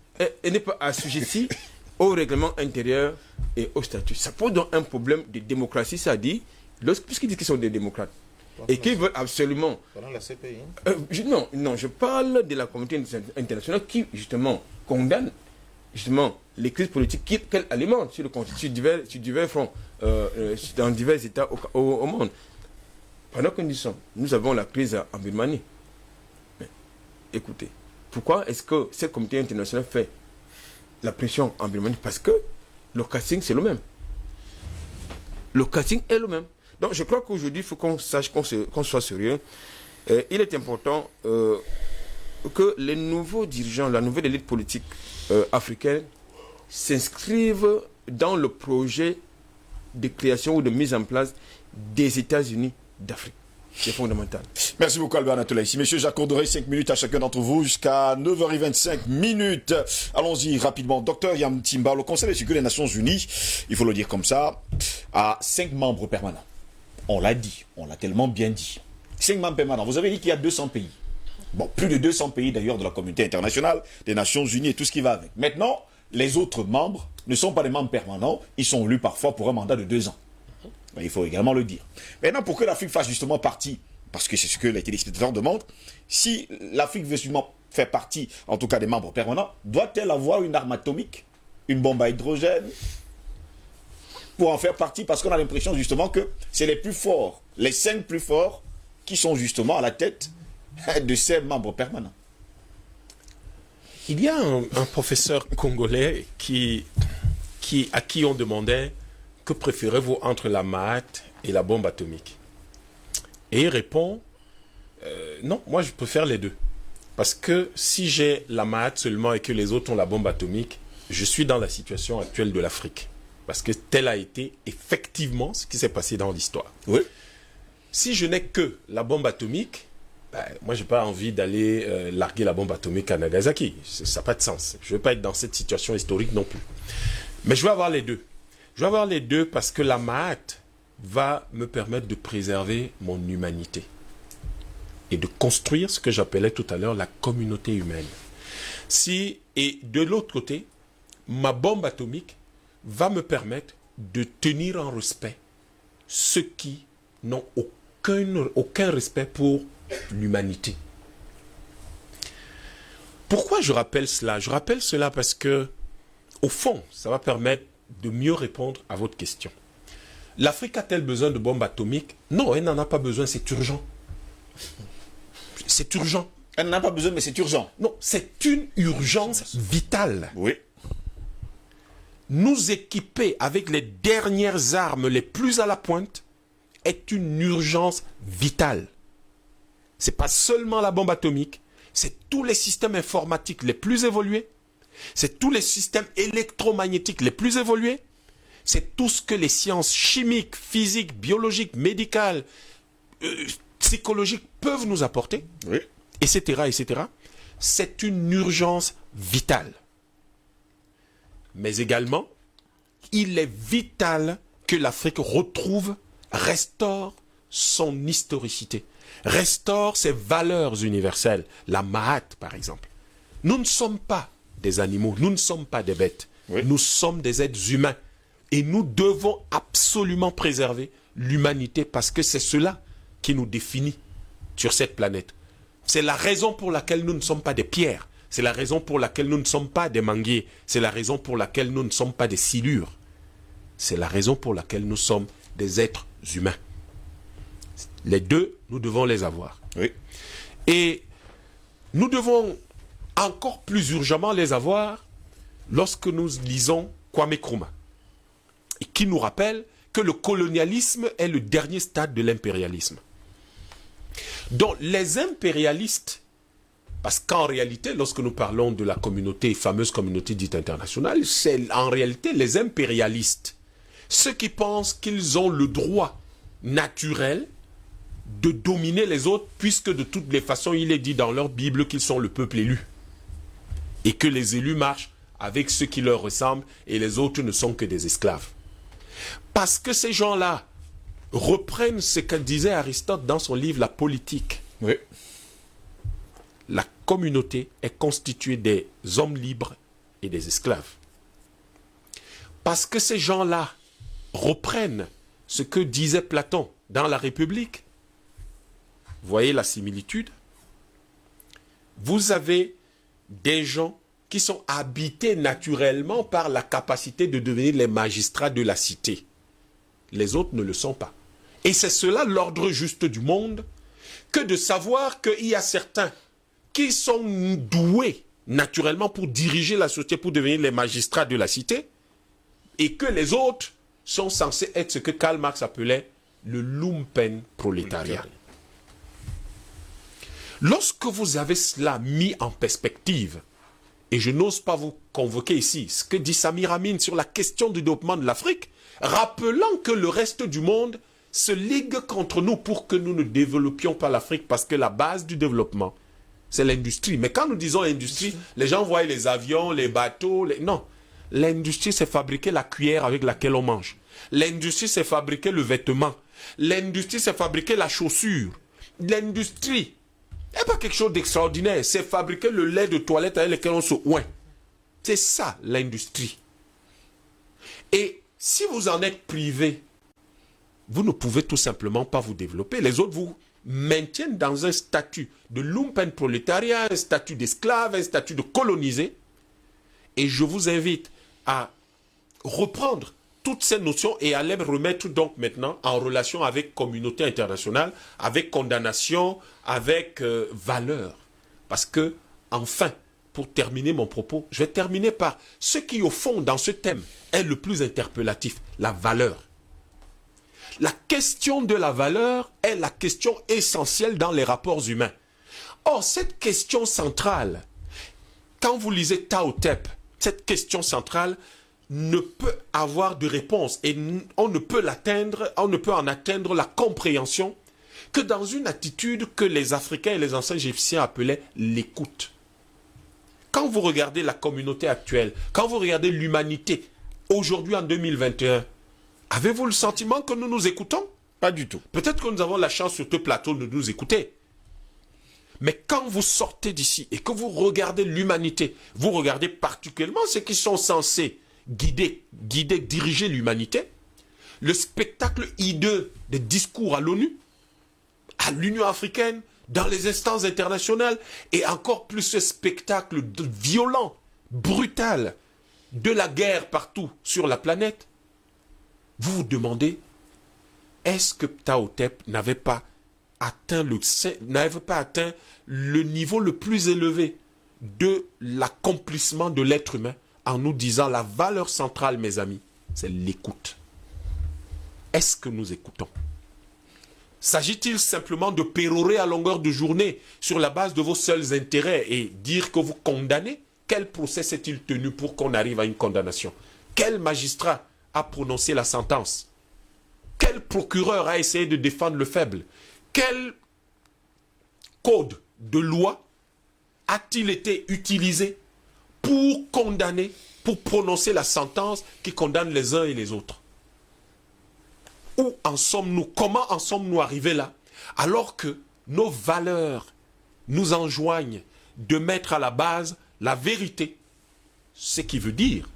et n'est pas assujetti au règlement intérieur et au statut? Ça pose donc un problème de démocratie, ça dit, puisqu'ils disent qu'ils sont des démocrates et qu'ils veulent absolument... Pendant la CPI Non, je parle de la communauté internationale qui, justement, condamne justement les crises politiques qu'elle alimente sur divers fronts, dans divers États au monde. Pendant que nous avons la crise en Birmanie. Mais, écoutez, pourquoi est-ce que cette communauté internationale fait la pression en Birmanie? Parce que le casting, c'est le même. Le casting est le même. Donc je crois qu'aujourd'hui, il faut qu'on sache, qu'on soit sérieux. Il est important que les nouveaux dirigeants, la nouvelle élite politique africaine s'inscrivent dans le projet de création ou de mise en place des États-Unis d'Afrique. C'est fondamental. Merci beaucoup Albert Anatola. Ici, messieurs, j'accorderai 5 minutes à chacun d'entre vous jusqu'à 9h25 minutes. Allons-y rapidement. Docteur Yam Timba, le Conseil de sécurité des Nations Unies, il faut le dire comme ça, a 5 membres permanents. On l'a dit, on l'a tellement bien dit. 5 membres permanents. Vous avez dit qu'il y a 200 pays. Bon, plus de 200 pays d'ailleurs de la communauté internationale, des Nations Unies et tout ce qui va avec. Maintenant, les autres membres ne sont pas des membres permanents, ils sont élus parfois pour un mandat de 2 ans. Il faut également le dire. Maintenant, pour que l'Afrique fasse justement partie, parce que c'est ce que les téléspectateurs demandent, si l'Afrique veut justement faire partie, en tout cas des membres permanents, doit-elle avoir une arme atomique, une bombe à hydrogène, pour en faire partie? Parce qu'on a l'impression justement que c'est les plus forts, les 5 plus forts, qui sont justement à la tête de ces membres permanents. Il y a un professeur congolais à qui on demandait que préférez-vous entre la MAAT et la bombe atomique? Et il répond non, moi je préfère les deux. Parce que si j'ai la MAAT seulement et que les autres ont la bombe atomique, je suis dans la situation actuelle de l'Afrique. Parce que tel a été effectivement ce qui s'est passé dans l'histoire. Oui. Si je n'ai que la bombe atomique, moi je n'ai pas envie d'aller larguer la bombe atomique à Nagasaki. Ça n'a pas de sens. Je ne veux pas être dans cette situation historique non plus. Mais je veux avoir les deux. Je veux avoir les deux parce que la MAAT va me permettre de préserver mon humanité et de construire ce que j'appelais tout à l'heure la communauté humaine. Et de l'autre côté, ma bombe atomique va me permettre de tenir en respect ceux qui n'ont aucun respect pour l'humanité. Pourquoi je rappelle cela? Je rappelle cela parce que, au fond, ça va permettre de mieux répondre à votre question. L'Afrique a-t-elle besoin de bombes atomiques? Non, elle n'en a pas besoin, c'est urgent. C'est urgent. Elle n'en a pas besoin, mais c'est urgent. Non, c'est une urgence vitale. Oui. Nous équiper avec les dernières armes les plus à la pointe est une urgence vitale. Ce n'est pas seulement la bombe atomique, c'est tous les systèmes informatiques les plus évolués, c'est tous les systèmes électromagnétiques les plus évolués, c'est tout ce que les sciences chimiques, physiques, biologiques, médicales, psychologiques peuvent nous apporter, oui, etc., etc. C'est une urgence vitale. Mais également, il est vital que l'Afrique restaure son historicité, restaure ses valeurs universelles. La MAAT, par exemple. Nous ne sommes pas des animaux, nous ne sommes pas des bêtes. Oui. Nous sommes des êtres humains. Et nous devons absolument préserver l'humanité parce que c'est cela qui nous définit sur cette planète. C'est la raison pour laquelle nous ne sommes pas des pierres. C'est la raison pour laquelle nous ne sommes pas des manguiers. C'est la raison pour laquelle nous ne sommes pas des silures. C'est la raison pour laquelle nous sommes des êtres humains. Les deux, nous devons les avoir. Oui. Et nous devons encore plus urgemment les avoir lorsque nous lisons Kwame Nkrumah. Et qui nous rappelle que le colonialisme est le dernier stade de l'impérialisme. Donc les impérialistes, parce qu'en réalité, lorsque nous parlons de la communauté, fameuse communauté dite internationale, c'est en réalité les impérialistes, ceux qui pensent qu'ils ont le droit naturel de dominer les autres, puisque de toutes les façons, il est dit dans leur Bible qu'ils sont le peuple élu. Et que les élus marchent avec ceux qui leur ressemblent et les autres ne sont que des esclaves. Parce que ces gens-là reprennent ce que disait Aristote dans son livre La Politique. Oui. La communauté est constituée des hommes libres et des esclaves. Parce que ces gens-là reprennent ce que disait Platon dans la République. Voyez la similitude? Vous avez des gens qui sont habités naturellement par la capacité de devenir les magistrats de la cité. Les autres ne le sont pas. Et c'est cela l'ordre juste du monde, que de savoir qu'il y a certains qui sont doués naturellement pour diriger la société, pour devenir les magistrats de la cité, et que les autres sont censés être ce que Karl Marx appelait le lumpen prolétariat. Lorsque vous avez cela mis en perspective, et je n'ose pas vous convoquer ici ce que dit Samir Amin sur la question du développement de l'Afrique, rappelant que le reste du monde se ligue contre nous pour que nous ne développions pas l'Afrique, parce que la base du développement, c'est l'industrie. Mais quand nous disons industrie, les gens voient les avions, les bateaux, non. L'industrie, c'est fabriquer la cuillère avec laquelle on mange. L'industrie, c'est fabriquer le vêtement. L'industrie, c'est fabriquer la chaussure. L'industrie n'est pas quelque chose d'extraordinaire. C'est fabriquer le lait de toilette avec lequel on se oint. C'est ça, l'industrie. Et si vous en êtes privé, vous ne pouvez tout simplement pas vous développer. Les autres vous maintiennent dans un statut de lumpen prolétariat, un statut d'esclave, un statut de colonisé. Et je vous invite à reprendre toutes ces notions et à les remettre donc maintenant en relation avec communauté internationale, avec condamnation, avec valeur. Parce que, enfin, pour terminer mon propos, je vais terminer par ce qui, au fond, dans ce thème, est le plus interpellatif, la valeur. La question de la valeur est la question essentielle dans les rapports humains. Or, cette question centrale, quand vous lisez Tao Tep, cette question centrale ne peut avoir de réponse et on ne peut l'atteindre, on ne peut en atteindre la compréhension que dans une attitude que les Africains et les anciens égyptiens appelaient l'écoute. Quand vous regardez la communauté actuelle, quand vous regardez l'humanité, aujourd'hui en 2021, avez-vous le sentiment que nous nous écoutons? Pas du tout. Peut-être que nous avons la chance sur ce plateau de nous écouter. Mais quand vous sortez d'ici et que vous regardez l'humanité, vous regardez particulièrement ceux qui sont censés guider, diriger l'humanité, le spectacle hideux des discours à l'ONU, à l'Union africaine, dans les instances internationales, et encore plus ce spectacle violent, brutal, de la guerre partout sur la planète, vous vous demandez, est-ce que Tao Tep n'avait pas atteint le niveau le plus élevé de l'accomplissement de l'être humain en nous disant la valeur centrale, mes amis, c'est l'écoute. Est-ce que nous écoutons? S'agit-il simplement de pérorer à longueur de journée sur la base de vos seuls intérêts et dire que vous condamnez? Quel procès s'est-il tenu pour qu'on arrive à une condamnation? Quel magistrat a prononcé la sentence? Quel procureur a essayé de défendre le faible? Quel code de loi a-t-il été utilisé pour condamner, pour prononcer la sentence qui condamne les uns et les autres? Où en sommes-nous? Comment en sommes-nous arrivés là? Alors que nos valeurs nous enjoignent de mettre à la base la vérité, ce qui veut dire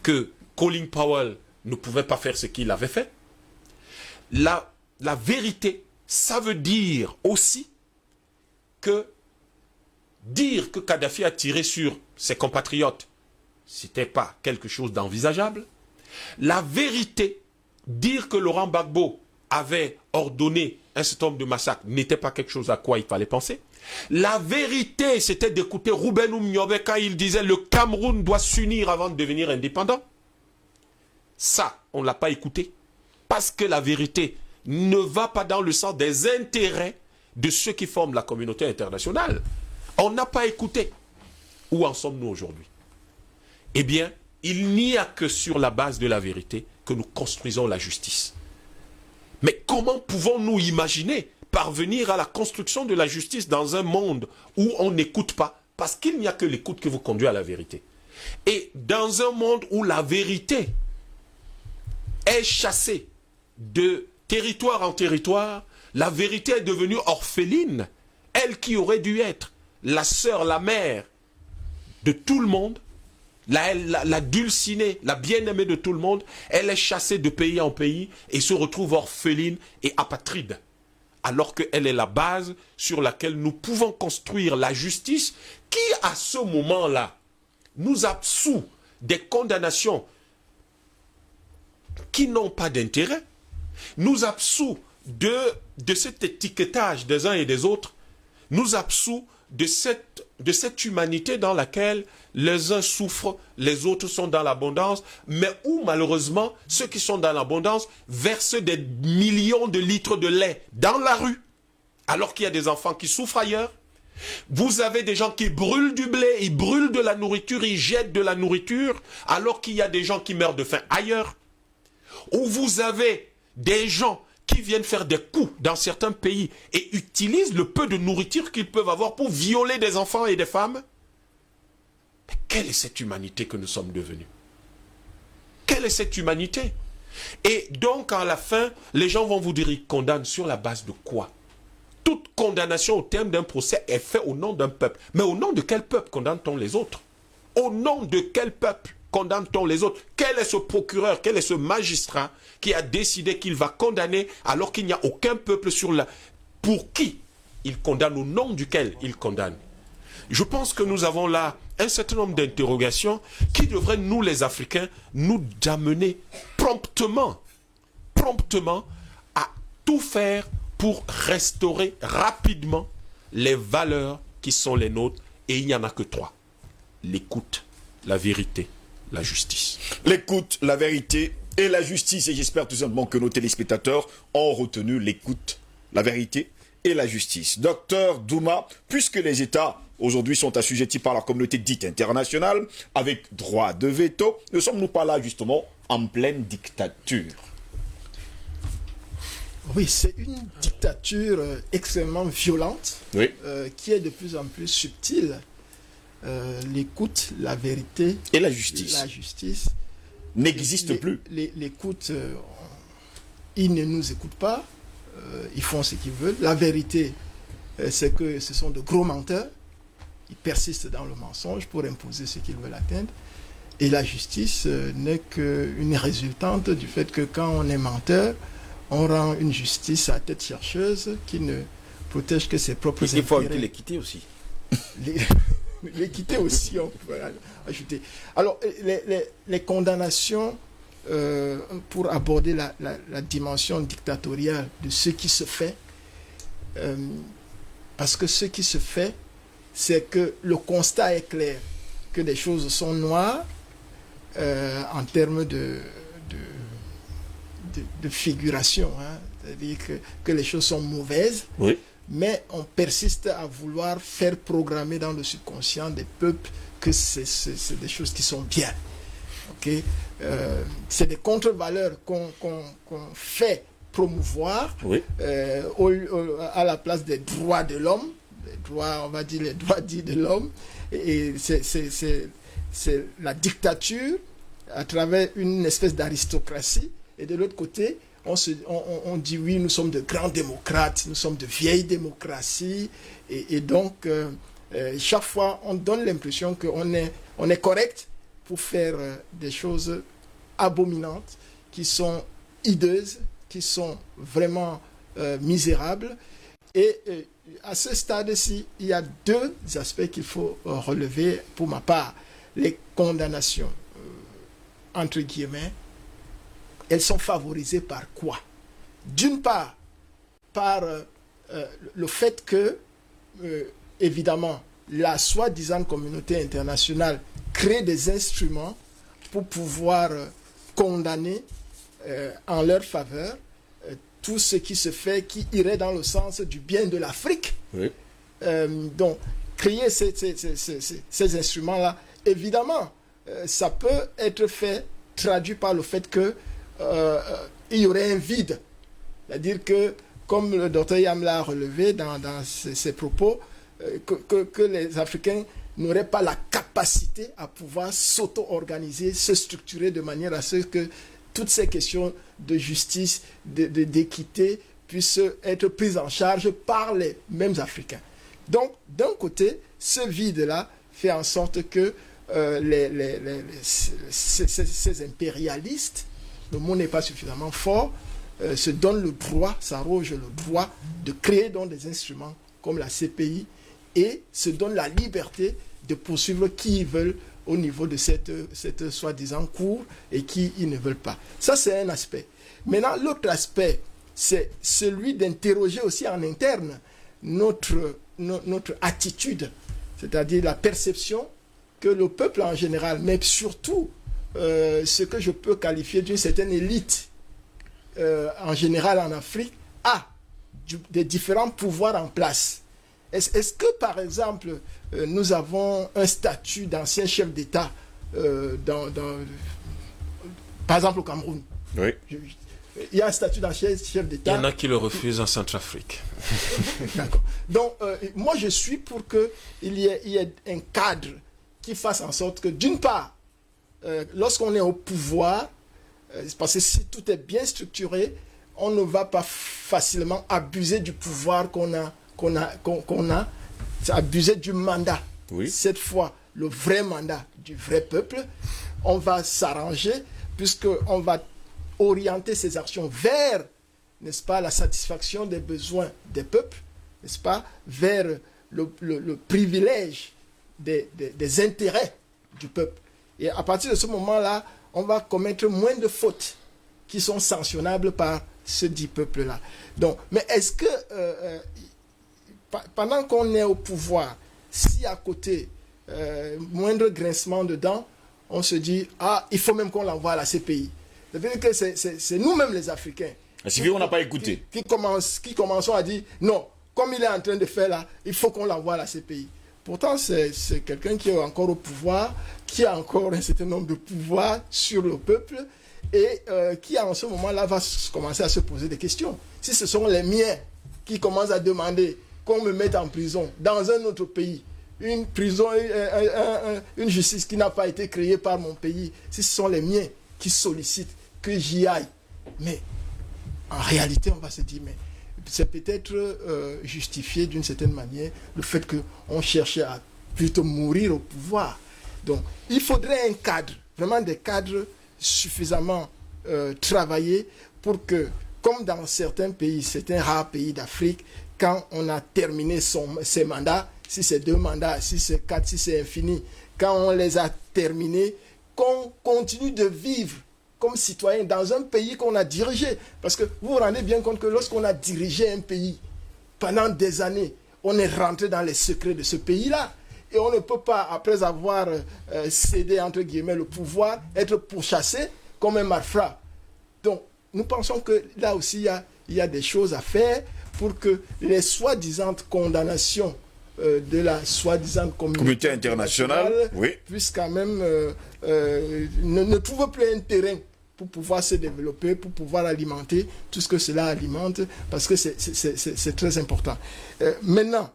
que Colin Powell ne pouvait pas faire ce qu'il avait fait. La vérité, ça veut dire aussi que dire que Kadhafi a tiré sur ses compatriotes, c'était pas quelque chose d'envisageable. La vérité, dire que Laurent Gbagbo avait ordonné un certain nombre de massacres n'était pas quelque chose à quoi il fallait penser. La vérité, c'était d'écouter Rouben Oumniobe quand il disait le Cameroun doit s'unir avant de devenir indépendant. Ça, on ne l'a pas écouté. parce que la vérité ne va pas dans le sens des intérêts de ceux qui forment la communauté internationale. On n'a pas écouté. Où en sommes-nous aujourd'hui? Eh bien, il n'y a que sur la base de la vérité que nous construisons la justice. Mais comment pouvons-nous imaginer parvenir à la construction de la justice dans un monde où on n'écoute pas? Parce qu'il n'y a que l'écoute qui vous conduit à la vérité. Et dans un monde où la vérité est chassée de territoire en territoire, la vérité est devenue orpheline. Elle qui aurait dû être la sœur, la mère de tout le monde, la dulcinée, la bien-aimée de tout le monde, elle est chassée de pays en pays et se retrouve orpheline et apatride. Alors qu'elle est la base sur laquelle nous pouvons construire la justice qui, à ce moment-là, nous absout des condamnations qui n'ont pas d'intérêt, nous absout de cet étiquetage des uns et des autres, nous absout de cette humanité dans laquelle les uns souffrent, les autres sont dans l'abondance, mais où malheureusement, ceux qui sont dans l'abondance versent des millions de litres de lait dans la rue, alors qu'il y a des enfants qui souffrent ailleurs. Vous avez des gens qui brûlent du blé, ils brûlent de la nourriture, ils jettent de la nourriture, alors qu'il y a des gens qui meurent de faim ailleurs. Où vous avez des gens qui viennent faire des coups dans certains pays et utilisent le peu de nourriture qu'ils peuvent avoir pour violer des enfants et des femmes. Mais quelle est cette humanité que nous sommes devenus? Quelle est cette humanité? Et donc, à la fin, les gens vont vous dire, ils condamnent sur la base de quoi? Toute condamnation au terme d'un procès est faite au nom d'un peuple. Mais au nom de quel peuple condamne-t-on les autres? Au nom de quel peuple condamne-t-on les autres? Quel est ce procureur, quel est ce magistrat qui a décidé qu'il va condamner alors qu'il n'y a aucun peuple pour qui il condamne, au nom duquel il condamne? Je pense que nous avons là un certain nombre d'interrogations qui devraient, nous les Africains, nous amener promptement à tout faire pour restaurer rapidement les valeurs qui sont les nôtres. Et il n'y en a que 3. L'écoute, la vérité, la justice. L'écoute, la vérité et la justice. Et j'espère tout simplement que nos téléspectateurs ont retenu l'écoute, la vérité et la justice. Docteur Douma, puisque les États aujourd'hui sont assujettis par la communauté dite internationale, avec droit de veto, ne sommes-nous pas là justement en pleine dictature? Oui, c'est une dictature extrêmement violente, oui. Qui est de plus en plus subtile. L'écoute, la vérité et la justice n'existe plus. L'écoute, ils ne nous écoutent pas, ils font ce qu'ils veulent. La vérité, c'est que ce sont de gros menteurs, ils persistent dans le mensonge pour imposer ce qu'ils veulent atteindre. Et la justice n'est qu'une résultante du fait que quand on est menteur, on rend une justice à tête chercheuse qui ne protège que ses propres intérêts. Il faut l'équité aussi. L'équité aussi, on peut ajouter. Alors, les condamnations, pour aborder la dimension dictatoriale de ce qui se fait, parce que ce qui se fait, c'est que le constat est clair, que les choses sont noires en termes de figuration, hein. C'est-à-dire que les choses sont mauvaises. Oui. Mais on persiste à vouloir faire programmer dans le subconscient des peuples que c'est des choses qui sont bien. Okay? C'est des contre-valeurs qu'on fait promouvoir, oui. À la place des droits de l'homme, on va dire les droits dits de l'homme. Et c'est la dictature à travers une espèce d'aristocratie. Et de l'autre côté, on dit oui, nous sommes de grands démocrates, nous sommes de vieilles démocraties, et donc chaque fois on donne l'impression qu'on est correct pour faire des choses abominantes, qui sont hideuses, qui sont vraiment misérables. Et à ce stade-ci, il y a 2 aspects qu'il faut relever pour ma part. Les condamnations, entre guillemets, elles sont favorisées par quoi? D'une part, par le fait que, évidemment, la soi-disant communauté internationale crée des instruments pour pouvoir condamner en leur faveur tout ce qui se fait qui irait dans le sens du bien de l'Afrique. Oui. Donc, créer ces instruments-là, évidemment, ça peut être fait, traduit par le fait que il y aurait un vide. C'est-à-dire que, comme le docteur Yam l'a relevé dans ses propos, que les Africains n'auraient pas la capacité à pouvoir s'auto-organiser, se structurer de manière à ce que toutes ces questions de justice, d'équité puissent être prises en charge par les mêmes Africains. Donc, d'un côté, ce vide-là fait en sorte que ces impérialistes, le mot n'est pas suffisamment fort, se donnent le droit, s'arrogent le droit de créer donc des instruments comme la CPI et se donnent la liberté de poursuivre qui ils veulent au niveau de cette soi-disant cour et qui ils ne veulent pas. Ça, c'est un aspect. Maintenant, l'autre aspect, c'est celui d'interroger aussi en interne notre attitude, c'est-à-dire la perception que le peuple en général, mais surtout ce que je peux qualifier d'une certaine élite en général en Afrique, a des différents pouvoirs en place. Est-ce que, par exemple, nous avons un statut d'ancien chef d'État, par exemple au Cameroun? Oui. Il y a un statut d'ancien chef d'État. Il y en a qui le refusent en Centrafrique. D'accord. Donc, moi, je suis pour qu'il y ait un cadre qui fasse en sorte que, d'une part, lorsqu'on est au pouvoir, parce que si tout est bien structuré, on ne va pas facilement abuser du pouvoir qu'on a, abuser du mandat. Oui. Cette fois, le vrai mandat du vrai peuple, on va s'arranger puisqu'on va orienter ses actions vers, n'est-ce pas, la satisfaction des besoins des peuples, n'est-ce pas, vers le privilège des intérêts du peuple. Et à partir de ce moment-là, on va commettre moins de fautes qui sont sanctionnables par ce dit peuple-là. Donc, mais est-ce que, pendant qu'on est au pouvoir, si à côté, moindre grincement de dents, on se dit, ah, il faut même qu'on l'envoie à la CPI. C'est-à-dire que c'est nous-mêmes les Africains. On n'a pas écouté. Qui commençons à dire, non, comme il est en train de faire là, il faut qu'on l'envoie à la CPI. Pourtant, c'est quelqu'un qui est encore au pouvoir, qui a encore un certain nombre de pouvoirs sur le peuple et qui, en ce moment-là, va commencer à se poser des questions. Si ce sont les miens qui commencent à demander qu'on me mette en prison dans un autre pays, une prison, une justice qui n'a pas été créée par mon pays, si ce sont les miens qui sollicitent que j'y aille, mais en réalité, on va se dire, mais c'est peut-être justifié d'une certaine manière le fait qu'on cherchait à plutôt mourir au pouvoir. Donc, il faudrait un cadre, vraiment des cadres suffisamment travaillés pour que, comme dans certains pays, certains rares pays d'Afrique, quand on a terminé ses mandats, si c'est 2 mandats, si c'est 4, si c'est infini, quand on les a terminés, qu'on continue de vivre comme citoyen dans un pays qu'on a dirigé. Parce que vous vous rendez bien compte que lorsqu'on a dirigé un pays pendant des années, on est rentré dans les secrets de ce pays-là. Et on ne peut pas, après avoir cédé, entre guillemets, le pouvoir, être pourchassé comme un malfrat. Donc, nous pensons que là aussi, il y a des choses à faire pour que les soi-disant condamnations de la soi-disant communauté internationale oui, puissent quand même ne trouvent plus un terrain pour pouvoir se développer, pour pouvoir alimenter tout ce que cela alimente, parce que c'est très important. Maintenant,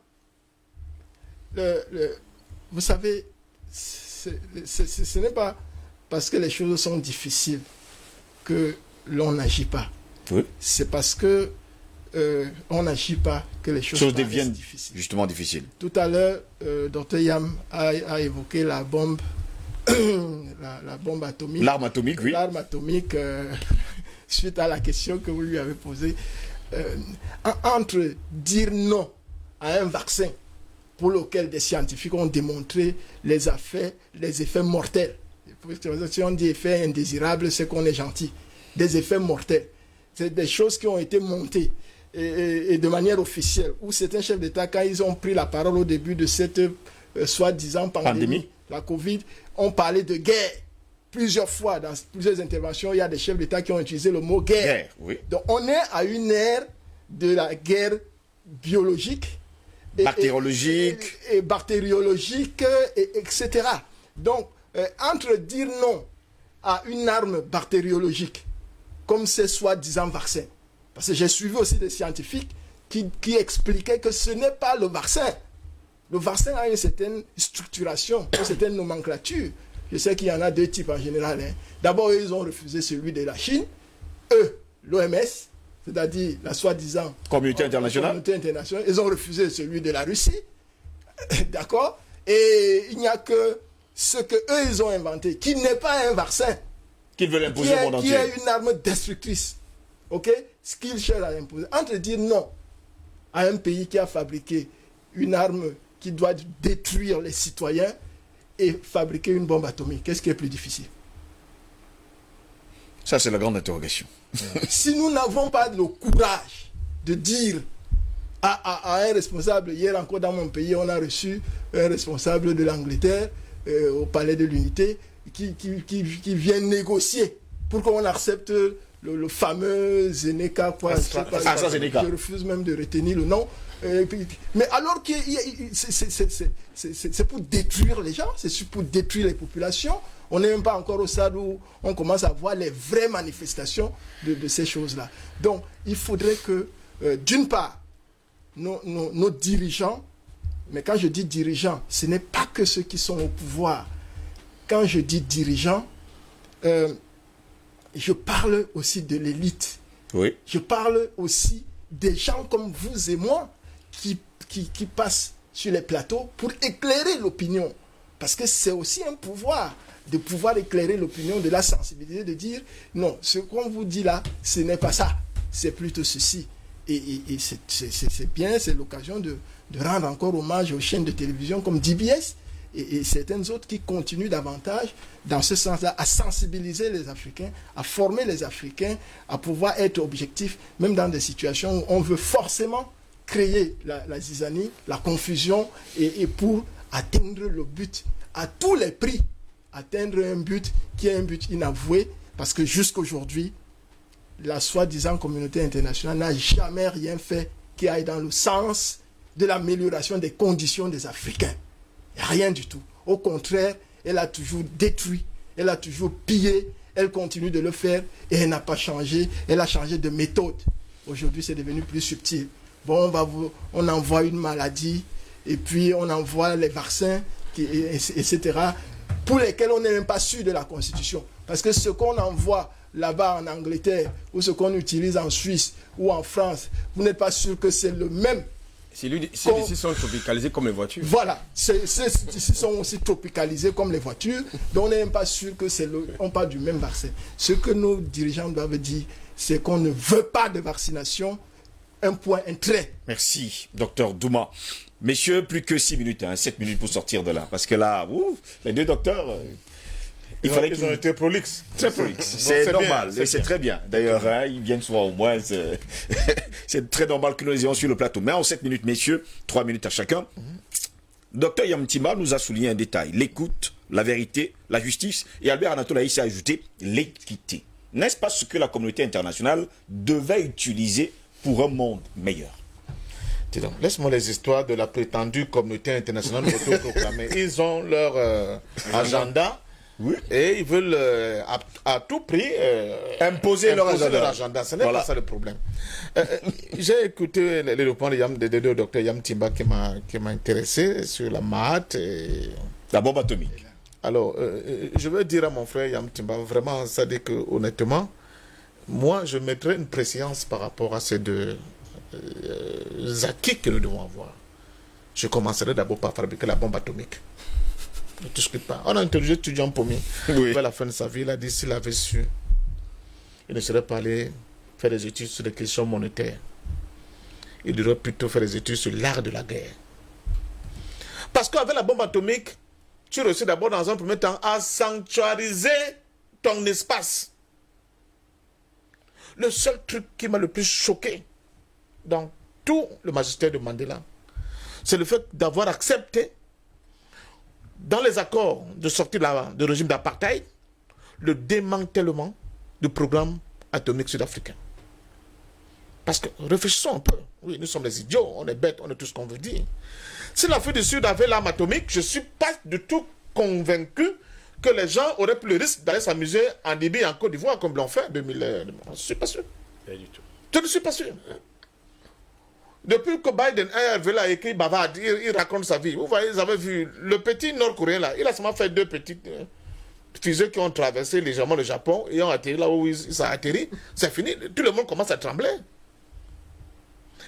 vous savez, ce n'est pas parce que les choses sont difficiles que l'on n'agit pas. Oui. C'est parce que on n'agit pas que les choses deviennent difficiles. Justement difficiles. Tout à l'heure, Dr Yam a évoqué la bombe, la bombe atomique. L'arme atomique, oui. L'arme atomique, suite à la question que vous lui avez posée. Entre dire non à un vaccin pour lequel des scientifiques ont démontré les effets mortels. Si on dit effets indésirables, c'est qu'on est gentil. Des effets mortels. C'est des choses qui ont été montées et de manière officielle, où certains chefs d'État, quand ils ont pris la parole au début de cette soi-disant pandémie, la Covid, ont parlé de guerre. plusieurs fois, dans plusieurs interventions, il y a des chefs d'État qui ont utilisé le mot guerre. Oui. Donc on est à une ère de la guerre biologique, Bactériologique. et bactériologique, etc. Donc, entre dire non à une arme bactériologique, comme ces soi-disant vaccins, parce que j'ai suivi aussi des scientifiques qui expliquaient que ce n'est pas le vaccin. Le vaccin a une certaine structuration, une certaine nomenclature. Je sais qu'il y en a deux types en général. Hein. D'abord, ils ont refusé celui de la Chine. Eux, l'OMS, c'est-à-dire la soi-disant Communauté internationale. Ils ont refusé celui de la Russie. D'accord? Et il n'y a que ce qu'eux, ils ont inventé, qui n'est pas un vaccin. Qu'ils veulent imposer au monde entier. Qui est une arme destructrice. OK? Ce qu'ils cherchent à imposer. Entre dire non à un pays qui a fabriqué une arme qui doit détruire les citoyens et fabriquer une bombe atomique, qu'est-ce qui est plus difficile? Ça, c'est la grande interrogation. Si nous n'avons pas le courage de dire à un responsable, hier encore dans mon pays, on a reçu un responsable de l'Angleterre au Palais de l'Unité qui vient négocier pour qu'on accepte le fameux Zeneca, AstraZeneca. Je refuse même de retenir le nom. Mais alors que c'est pour détruire les gens, c'est pour détruire les populations. On n'est même pas encore au stade où on commence à voir les vraies manifestations de ces choses-là. Donc, il faudrait que, d'une part, nos dirigeants, mais quand je dis dirigeants, ce n'est pas que ceux qui sont au pouvoir. Quand je dis dirigeants, je parle aussi de l'élite. Oui. Je parle aussi des gens comme vous et moi qui passent sur les plateaux pour éclairer l'opinion. Parce que c'est aussi un pouvoir de pouvoir éclairer l'opinion, de la sensibilité, de dire non, ce qu'on vous dit là, ce n'est pas ça, c'est plutôt ceci. Et c'est bien, c'est l'occasion de rendre encore hommage aux chaînes de télévision comme DBS et certaines autres qui continuent davantage dans ce sens-là à sensibiliser les Africains, à former les Africains, à pouvoir être objectifs, même dans des situations où on veut forcément créer la zizanie, la confusion, et pour atteindre le but à tous les prix, atteindre un but qui est un but inavoué, parce que jusqu'aujourd'hui, la soi-disant communauté internationale n'a jamais rien fait qui aille dans le sens de l'amélioration des conditions des Africains. Rien du tout. Au contraire, elle a toujours détruit, elle a toujours pillé, elle continue de le faire et elle n'a pas changé, elle a changé de méthode. Aujourd'hui, c'est devenu plus subtil. Bon, on envoie une maladie et puis on envoie les vaccins, etc., pour lesquels on n'est même pas sûr de la Constitution. Parce que ce qu'on envoie là-bas en Angleterre, ou ce qu'on utilise en Suisse ou en France, vous n'êtes pas sûr que c'est le même. Ceux-ci sont tropicalisés comme les voitures. Voilà, ceux-ci sont aussi tropicalisés comme les voitures, donc on n'est même pas sûr que on parle du même vaccin. Ce que nos dirigeants doivent dire, c'est qu'on ne veut pas de vaccination, un point, un trait. Merci, docteur Douma. Messieurs, plus que 6 minutes, 7 minutes pour sortir de là. Parce que là, les deux docteurs, ils ont été prolixes. Très prolixes. C'est normal, et c'est très bien. D'ailleurs, ils viennent souvent au moins. C'est très normal que nous les ayons sur le plateau. Mais en 7 minutes, messieurs, 3 minutes à chacun. Docteur Yamtima nous a souligné un détail. L'écoute, la vérité, la justice. Et Albert Anatole Aïssa a ajouté l'équité. N'est-ce pas ce que la communauté internationale devait utiliser pour un monde meilleur? Laisse-moi les histoires de la prétendue communauté internationale autoproclamée. Ils ont leur agenda, oui, et ils veulent à tout prix imposer leur agenda. Ce n'est pas ça le problème. J'ai écouté le point de docteur Yam Timba qui m'a intéressé sur la maths et la bombe atomique. Alors, je veux dire à mon frère Yam Timba, vraiment, ça dit que honnêtement, moi, je mettrais une préséance par rapport à ces deux acquis que nous devons avoir. Je commencerai d'abord par fabriquer la bombe atomique. Ne discute pas. On a interrogé étudiant Pomi. Oui. À la fin de sa vie, il a dit s'il avait su, il ne serait pas allé faire des études sur les questions monétaires. Il devrait plutôt faire des études sur l'art de la guerre. Parce qu'avec la bombe atomique, tu réussis d'abord dans un premier temps à sanctuariser ton espace. Le seul truc qui m'a le plus choqué dans tout le magistère de Mandela, c'est le fait d'avoir accepté, dans les accords de sortie du régime d'apartheid, le démantèlement du programme atomique sud-africain. Parce que, réfléchissons un peu. Oui, nous sommes des idiots, on est bêtes, on est tout ce qu'on veut dire. Si l'Afrique du Sud avait l'arme atomique, je ne suis pas du tout convaincu que les gens auraient pris le risque d'aller s'amuser en Libye et en Côte d'Ivoire comme l'ont fait en 2000. Je ne suis pas sûr. Pas du tout. Je ne suis pas sûr. Depuis que Biden avait là écrit bavard, il raconte sa vie. Vous voyez, vous avez vu le petit Nord-Coréen là, il a seulement fait 2 petites fusées qui ont traversé légèrement le Japon et ont atterri là où ça a atterri. C'est fini. Tout le monde commence à trembler.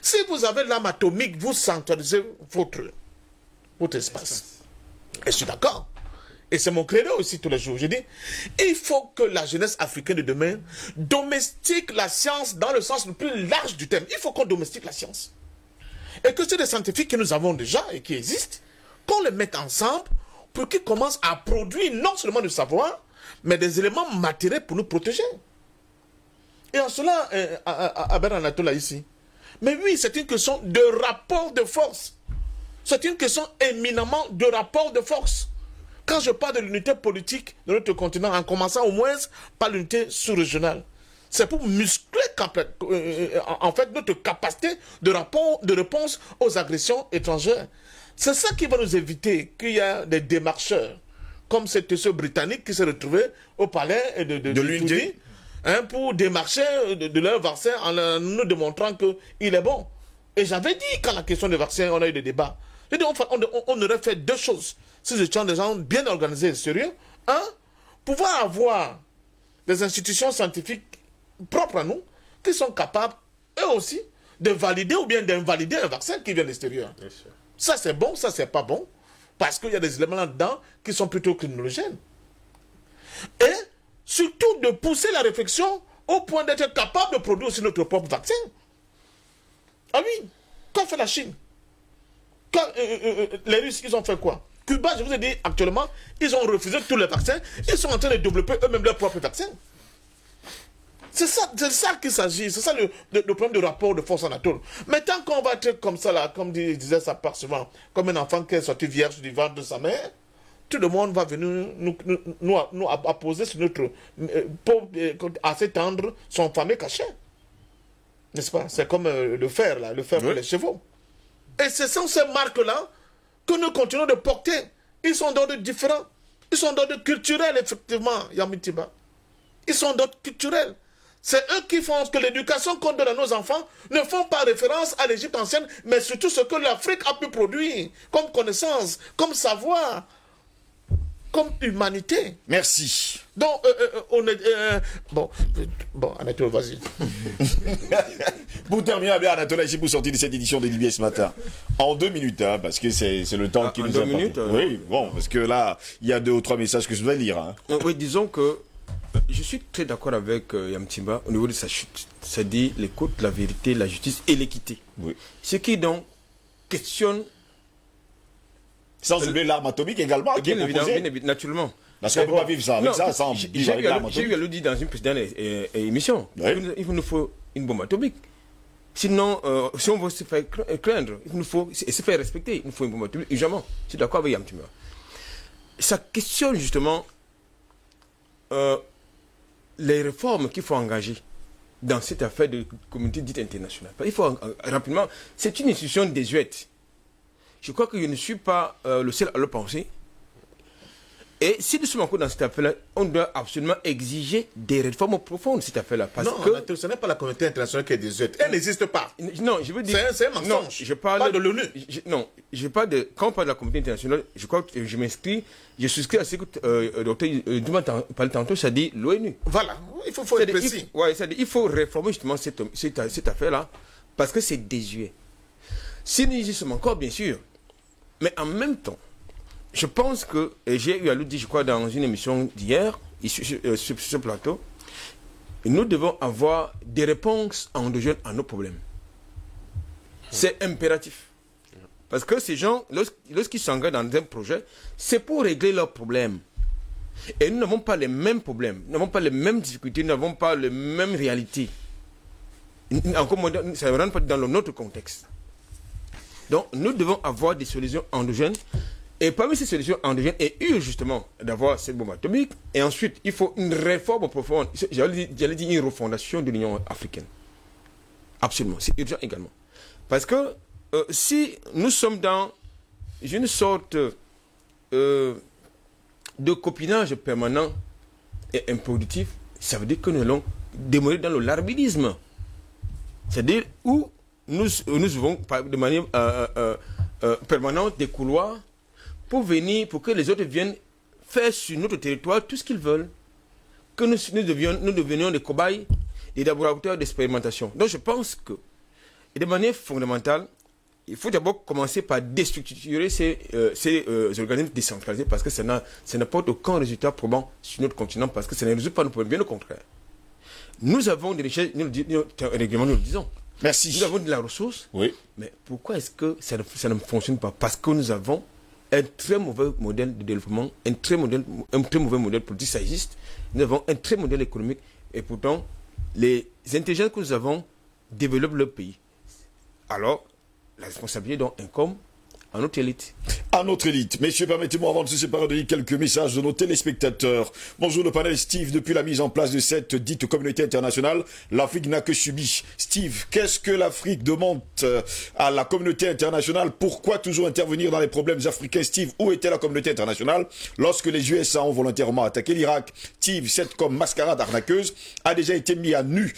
Si vous avez l'arme atomique, vous centralisez votre espace. Et je suis d'accord. Et c'est mon credo aussi tous les jours. Je dis, il faut que la jeunesse africaine de demain domestique la science dans le sens le plus large du terme. Il faut qu'on domestique la science. Et que c'est des scientifiques que nous avons déjà et qui existent, qu'on les mette ensemble pour qu'ils commencent à produire non seulement du savoir, mais des éléments matériels pour nous protéger. Et en cela, Abel Anatola ici, mais oui, c'est une question de rapport de force. C'est une question éminemment de rapport de force. Quand je parle de l'unité politique de notre continent, en commençant au moins par l'unité sous-régionale, c'est pour muscler en fait notre capacité de réponse aux agressions étrangères. C'est ça qui va nous éviter qu'il y ait des démarcheurs, comme cet essaim britannique qui s'est retrouvé au palais de l'unité, pour démarcher de leur vaccin en nous démontrant qu'il est bon. Et j'avais dit, quand la question des vaccins, on a eu des débats, j'ai dit, on aurait fait 2 choses. Si nous étions des gens bien organisés et sérieux, pouvoir avoir des institutions scientifiques propres à nous, qui sont capables, eux aussi, de valider ou bien d'invalider un vaccin qui vient de l'extérieur. Ça c'est bon, ça c'est pas bon, parce qu'il y a des éléments là-dedans qui sont plutôt criminogènes. Et surtout de pousser la réflexion au point d'être capable de produire aussi notre propre vaccin. Ah oui, qu'en fait la Chine? Les Russes, ils ont fait quoi? Cuba, je vous ai dit, actuellement, ils ont refusé tous les vaccins. Ils sont en train de développer eux-mêmes leurs propres vaccins. C'est ça qu'il s'agit. C'est ça le problème de rapport de force en atome. Mais tant qu'on va être comme ça, là, comme disait sa part souvent, comme un enfant qui est sorti vierge du ventre de sa mère, tout le monde va venir nous apposer sur notre peau assez tendre son fameux cachet. N'est-ce pas? C'est comme le fer, là, le fer pour les chevaux. Et ce sont ces marques-là que nous continuons de porter. Ils sont d'ordre différent. Ils sont d'ordre culturel, effectivement, Yamitiba. Ils sont d'ordre culturel. C'est eux qui font que l'éducation qu'on donne à nos enfants ne font pas référence à l'Égypte ancienne, mais surtout ce que l'Afrique a pu produire comme connaissance, comme savoir, comme humanité. Merci. Donc, on est... bon, Anatole, vas-y. Pour terminer, Anatole, j'ai pour sortir de cette édition de l'IBS ce matin. En 2 minutes, parce que c'est le temps qui nous a... 2 minutes Oui, bon, parce que là, il y a 2 ou 3 messages que je dois lire. Oui, disons que je suis très d'accord avec Yamtimba au niveau de sa chute. C'est-à-dire l'écoute, la vérité, la justice et l'équité. Oui. Ce qui donc questionne... Sans oublier l'arme atomique également, qui est proposée. Bien naturellement. Parce qu'on ne peut pas vivre ça avec ça, sans vivre avec l'arme atomique. J'ai eu à le dire dans une précédente émission. Oui. Il nous faut une bombe atomique. Sinon, si on veut se faire craindre, il nous faut se faire respecter. Il nous faut une bombe atomique, évidemment. Je suis d'accord avec Yamtimba. Ça questionne justement les réformes qu'il faut engager dans cette affaire de communauté dite internationale. Il faut rapidement... C'est une institution désuète. Je crois que je ne suis pas le seul à le penser. Et si nous sommes encore dans cette affaire-là, on doit absolument exiger des réformes profondes de cette affaire-là. Non, ce n'est pas la communauté internationale qui est désuète. Elle n'existe pas. Non, je veux dire... C'est un mensonge. Non, je parle pas de l'ONU. Non, je parle de... Quand on parle de la communauté internationale, je crois que je m'inscris, je souscris à ce que Dr. Douma parlait tantôt, ça dit l'ONU. Voilà, il faut être précis. Il faut réformer justement cette affaire-là, parce que c'est désuet. Si nous y sommes encore, bien sûr, mais en même temps, je pense que, et j'ai eu à le dire, je crois, dans une émission d'hier, sur ce plateau, nous devons avoir des réponses endogènes à nos problèmes. C'est impératif. Parce que ces gens, lorsqu'ils s'engagent dans un projet, c'est pour régler leurs problèmes. Et nous n'avons pas les mêmes problèmes, nous n'avons pas les mêmes difficultés, nous n'avons pas les mêmes réalités. Encore moins, ça ne rentre pas dans notre contexte. Donc, nous devons avoir des solutions endogènes Et parmi ces solutions endogènes, et eu justement d'avoir cette bombe atomique, et ensuite, il faut une réforme profonde, j'allais dire une refondation de l'Union africaine. Absolument, c'est urgent également. Parce que si nous sommes dans une sorte de copinage permanent et improductif, ça veut dire que nous allons démolir dans le larbinisme. C'est-à-dire où nous avons de manière permanente des couloirs pour que les autres viennent faire sur notre territoire tout ce qu'ils veulent. Que nous devenions des cobayes, des laboratoires d'expérimentation. Donc je pense que, et de manière fondamentale, il faut d'abord commencer par déstructurer ces organismes décentralisés parce que ça n'apporte aucun résultat probant sur notre continent parce que ça ne résout pas nos problèmes, bien au contraire. Nous avons des richesses, régulièrement nous le disons. Merci. Nous avons de la ressource, oui. Mais pourquoi est-ce que ça ne fonctionne pas? Parce que nous avons un très mauvais modèle de développement, un très mauvais modèle politique, ça existe. Nous avons un très modèle économique et pourtant, les intelligences que nous avons développent le pays. Alors, la responsabilité donc incombe à notre élite. À notre élite. Messieurs, permettez-moi avant de se séparer de lire quelques messages de nos téléspectateurs. Bonjour le panel Steve. Depuis la mise en place de cette dite communauté internationale, l'Afrique n'a que subi. Steve, qu'est-ce que l'Afrique demande à la communauté internationale? Pourquoi toujours intervenir dans les problèmes africains? Steve, où était la communauté internationale lorsque les USA ont volontairement attaqué l'Irak? Steve, cette comme mascarade arnaqueuse a déjà été mise à nu.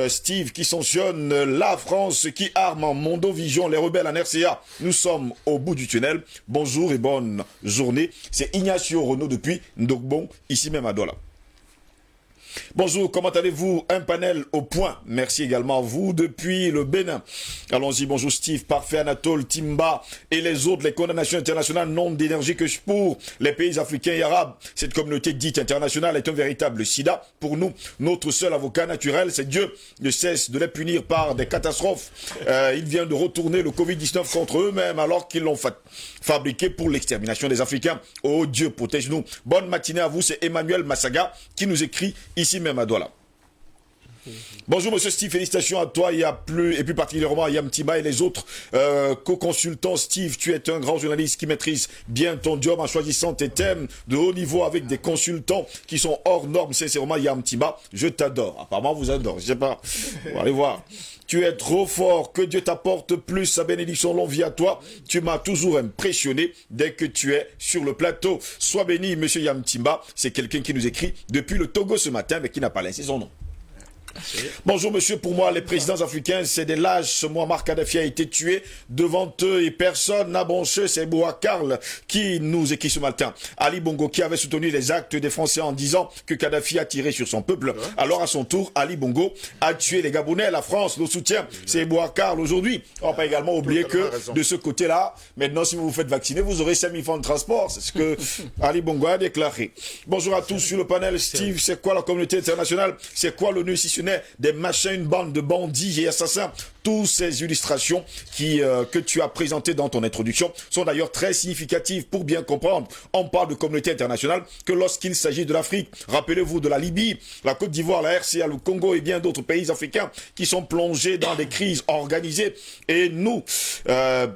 Steve, qui sanctionne la France, qui arme en Mondovision les rebelles en RCA. Nous sommes au bout du tunnel. Bonjour et bonne journée. C'est Ignacio Renaud depuis Ndogbon, ici même à Douala. Bonjour, comment allez-vous? Un panel au point. Merci également à vous depuis le Bénin. Allons-y, bonjour Steve, parfait, Anatole, Timba et les autres. Les condamnations internationales n'ont d'énergie que pour les pays africains et arabes. Cette communauté dite internationale est un véritable sida. Pour nous, notre seul avocat naturel, c'est Dieu. Ne cesse de les punir par des catastrophes. Il vient de retourner le Covid-19 contre eux-mêmes alors qu'ils l'ont fabriqué pour l'extermination des Africains. Oh Dieu, protège-nous. Bonne matinée à vous, c'est Emmanuel Massaga qui nous écrit ici même à Douala. Bonjour monsieur Steve, félicitations à toi et plus particulièrement à Yamtima et les autres co-consultants. Steve, tu es un grand journaliste qui maîtrise bien ton job en choisissant tes thèmes de haut niveau avec des consultants qui sont hors normes. Sincèrement Yamtima, je t'adore. Apparemment vous adore, je sais pas. On va aller voir. Tu es trop fort, que Dieu t'apporte plus sa bénédiction longue vie à toi. Tu m'as toujours impressionné dès que tu es sur le plateau. Sois béni, monsieur Yamtimba. C'est quelqu'un qui nous écrit depuis le Togo ce matin, mais qui n'a pas laissé son nom. Bonjour monsieur, pour moi les présidents africains c'est des lâches. Ce Muammar Kadhafi a été tué devant eux et personne n'a bronché. C'est Bouakarl qui nous écrit ce matin. Ali Bongo qui avait soutenu les actes des Français en disant que Kadhafi a tiré sur son peuple. Alors à son tour Ali Bongo a tué les Gabonais. La France le soutient. C'est Bouakarl aujourd'hui. On va pas également oublier que de ce côté-là, maintenant si vous vous faites vacciner vous aurez 5000 francs de transport. C'est ce que Ali Bongo a déclaré. Bonjour à tous sur le panel. Steve, c'est quoi la communauté internationale? C'est quoi l'ONU si ce n'est des machins, une bande de bandits et assassins? Toutes ces illustrations que tu as présentées dans ton introduction sont d'ailleurs très significatives pour bien comprendre. On parle de communauté internationale que lorsqu'il s'agit de l'Afrique. Rappelez-vous de la Libye, la Côte d'Ivoire, la RCA, le Congo et bien d'autres pays africains qui sont plongés dans des crises organisées. Et nous,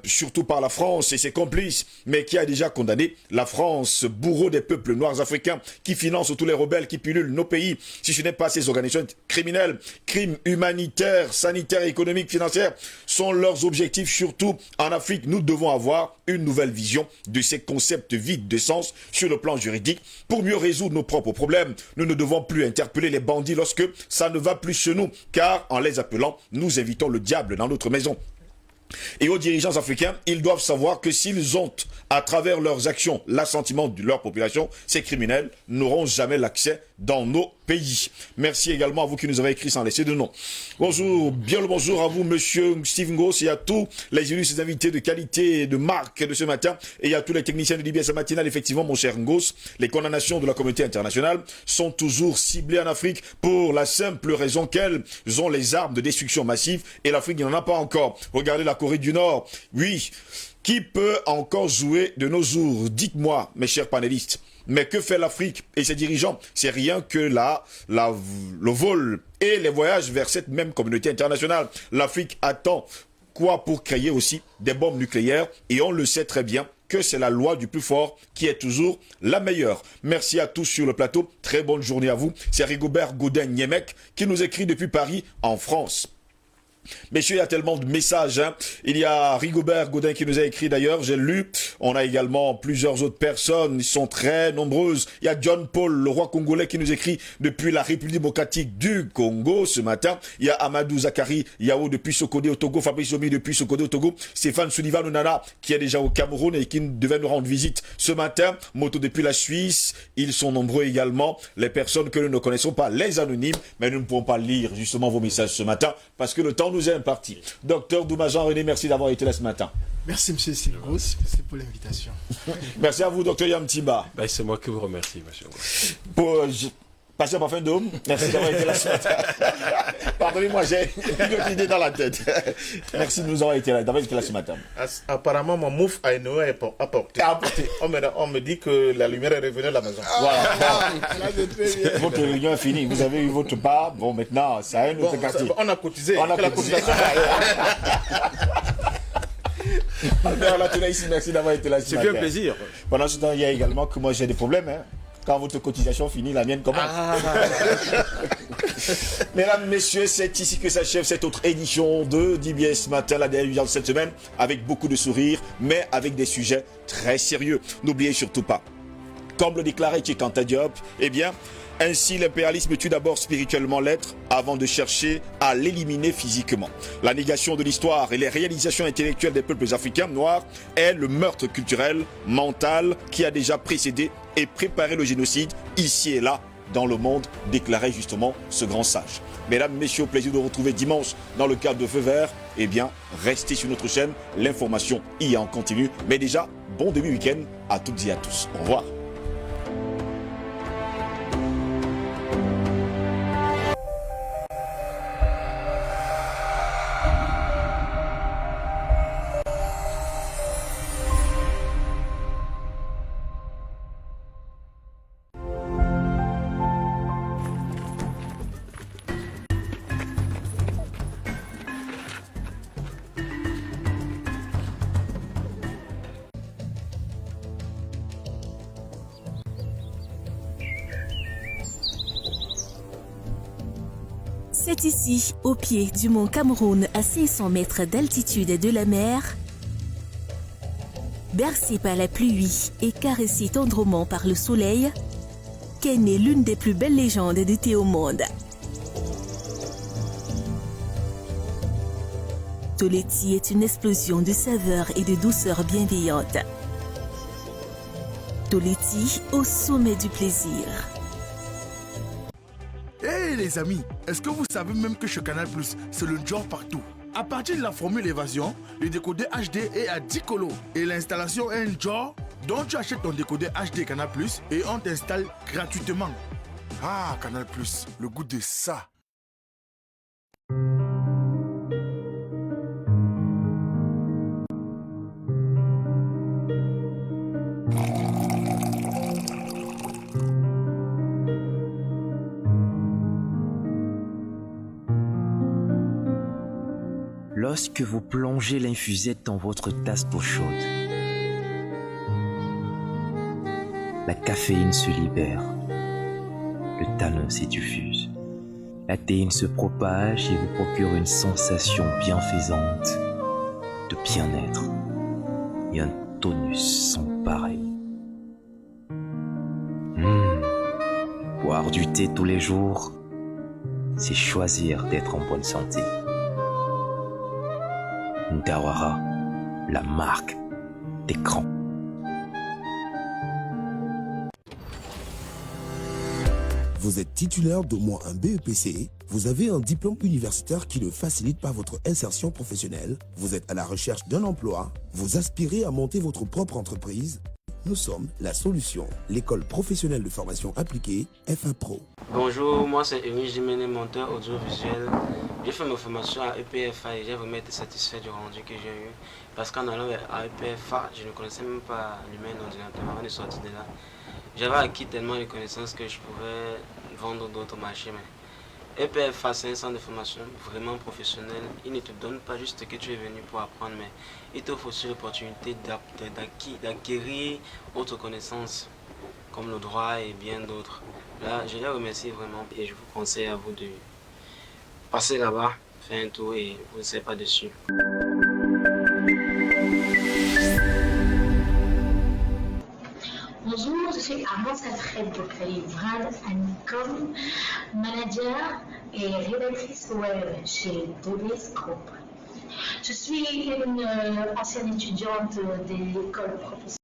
surtout par la France et ses complices, mais qui a déjà condamné la France, bourreau des peuples noirs africains, qui finance tous les rebelles qui pullulent nos pays. Si ce n'est pas ces organisations criminelles, crimes humanitaires, sanitaires et économiques, financières sont leurs objectifs, surtout en Afrique. Nous devons avoir une nouvelle vision de ces concepts vides de sens sur le plan juridique pour mieux résoudre nos propres problèmes. Nous ne devons plus interpeller les bandits lorsque ça ne va plus chez nous, car en les appelant, nous invitons le diable dans notre maison. Et aux dirigeants africains, ils doivent savoir que s'ils ont, à travers leurs actions, l'assentiment de leur population, ces criminels n'auront jamais l'accès dans nos pays. Merci également à vous qui nous avez écrit sans laisser de nom. Bonjour, bien le bonjour à vous, monsieur Steve Ngoss, et à tous les illustres invités de qualité et de marque de ce matin, et à tous les techniciens de l'IBS matinale. Effectivement, mon cher Ngoss, les condamnations de la communauté internationale sont toujours ciblées en Afrique pour la simple raison qu'elles ont les armes de destruction massive, et l'Afrique n'en a pas encore. Regardez la Corée du Nord. Oui, qui peut encore jouer de nos jours? Dites-moi, mes chers panélistes. Mais que fait l'Afrique et ses dirigeants? C'est rien que le vol et les voyages vers cette même communauté internationale. L'Afrique attend quoi pour créer aussi des bombes nucléaires? Et on le sait très bien, que c'est la loi du plus fort qui est toujours la meilleure. Merci à tous sur le plateau. Très bonne journée à vous. C'est Rigobert Godin-Niemek qui nous écrit depuis Paris, en France. Messieurs, il y a tellement de messages. Il y a Rigobert Godin qui nous a écrit d'ailleurs, j'ai lu. On a également plusieurs autres personnes, ils sont très nombreuses. Il y a John Paul, le roi congolais, qui nous écrit depuis la République démocratique du Congo ce matin. Il y a Amadou Zakari Yao depuis Sokodé au Togo, Fabrice Omi depuis Sokodé au Togo, Stéphane Sullivan Onana qui est déjà au Cameroun et qui devait nous rendre visite ce matin. Moto depuis la Suisse, ils sont nombreux également. Les personnes que nous ne connaissons pas, les anonymes, mais nous ne pouvons pas lire justement vos messages ce matin parce que le temps nous est imparti. Docteur Douma Jean-René, merci d'avoir été là ce matin. Merci, M. Silgros, merci pour l'invitation. Merci à vous, Docteur Yamtiba. Ben, c'est moi qui vous remercie, monsieur. Passez par fin d'homme. Merci d'avoir été là ce matin. Pardonnez-moi, j'ai une autre idée dans la tête. Merci de nous avoir été là, d'avoir été là ce matin. Apparemment, mon mouf a apporté. On me dit que la lumière est revenue à la maison. Voilà. Votre réunion est finie. Vous avez eu votre part. Bon, maintenant, ça a un autre quartier. On a cotisé. On a cotisé. Alors, tout là ici, merci d'avoir été là ce matin. C'est un plaisir. Pendant ce temps, il y a également que moi j'ai des problèmes. Quand votre cotisation finit, la mienne commence. Mesdames, messieurs, c'est ici que s'achève cette autre édition de DBS Matin, la dernière de cette semaine, avec beaucoup de sourires, mais avec des sujets très sérieux. N'oubliez surtout pas, comme le déclarait Tchekanta Diop, eh bien, ainsi l'impérialisme tue d'abord spirituellement l'être avant de chercher à l'éliminer physiquement. La négation de l'histoire et les réalisations intellectuelles des peuples africains noirs est le meurtre culturel, mental qui a déjà précédé et préparé le génocide ici et là dans le monde, déclarait justement ce grand sage. Mesdames, messieurs, au plaisir de vous retrouver dimanche dans le cadre de Feu Vert. Eh bien, restez sur notre chaîne, l'information y est en continu. Mais déjà, bon début week-end à toutes et à tous. Au revoir. C'est ici, au pied du mont Cameroun, à 500 mètres d'altitude de la mer, bercé par la pluie et caressé tendrement par le soleil, qu'est née l'une des plus belles légendes de thé au monde. Toleti est une explosion de saveurs et de douceur bienveillante. Toleti au sommet du plaisir. Hey les amis, est-ce que vous savez même que chez Canal+, c'est le genre partout? À partir de la formule évasion, le décodeur HD est à 10 colos et l'installation est un genre dont tu achètes ton décodeur HD Canal+, et on t'installe gratuitement. Ah, Canal+, le goût de ça. Lorsque vous plongez l'infusette dans votre tasse d'eau chaude, la caféine se libère, le tanin s'y diffuse, la théine se propage et vous procure une sensation bienfaisante de bien-être et un tonus sans pareil. Boire du thé tous les jours, c'est choisir d'être en bonne santé. Ndawara, la marque d'écran. Vous êtes titulaire d'au moins un BEPC, vous avez un diplôme universitaire qui ne facilite pas votre insertion professionnelle, vous êtes à la recherche d'un emploi, vous aspirez à monter votre propre entreprise. Nous sommes la solution, l'école professionnelle de formation appliquée, FA Pro. Bonjour, moi c'est Émile Jiménez, monteur audiovisuel. J'ai fait ma formation à EPFA et j'ai vraiment été satisfait du rendu que j'ai eu. Parce qu'en allant à EPFA, je ne connaissais même pas l'humain d'ordinateur avant de sortir de là. J'avais acquis tellement de connaissances que je pouvais vendre d'autres marchés. Mais EPFA, c'est un centre de formation vraiment professionnel. Il ne te donne pas juste que tu es venu pour apprendre, mais il t'offre aussi l'opportunité d'acquérir autres connaissances, comme le droit et bien d'autres. Là, je les remercie vraiment et je vous conseille à vous de passer là-bas, faire un tour et vous ne serez pas dessus. Bonjour, je suis Amos Alfred Bokali-Vrad, Anicom, manager et rédactrice web chez Dobis Group. Je suis une ancienne étudiante de l'école professionnelle.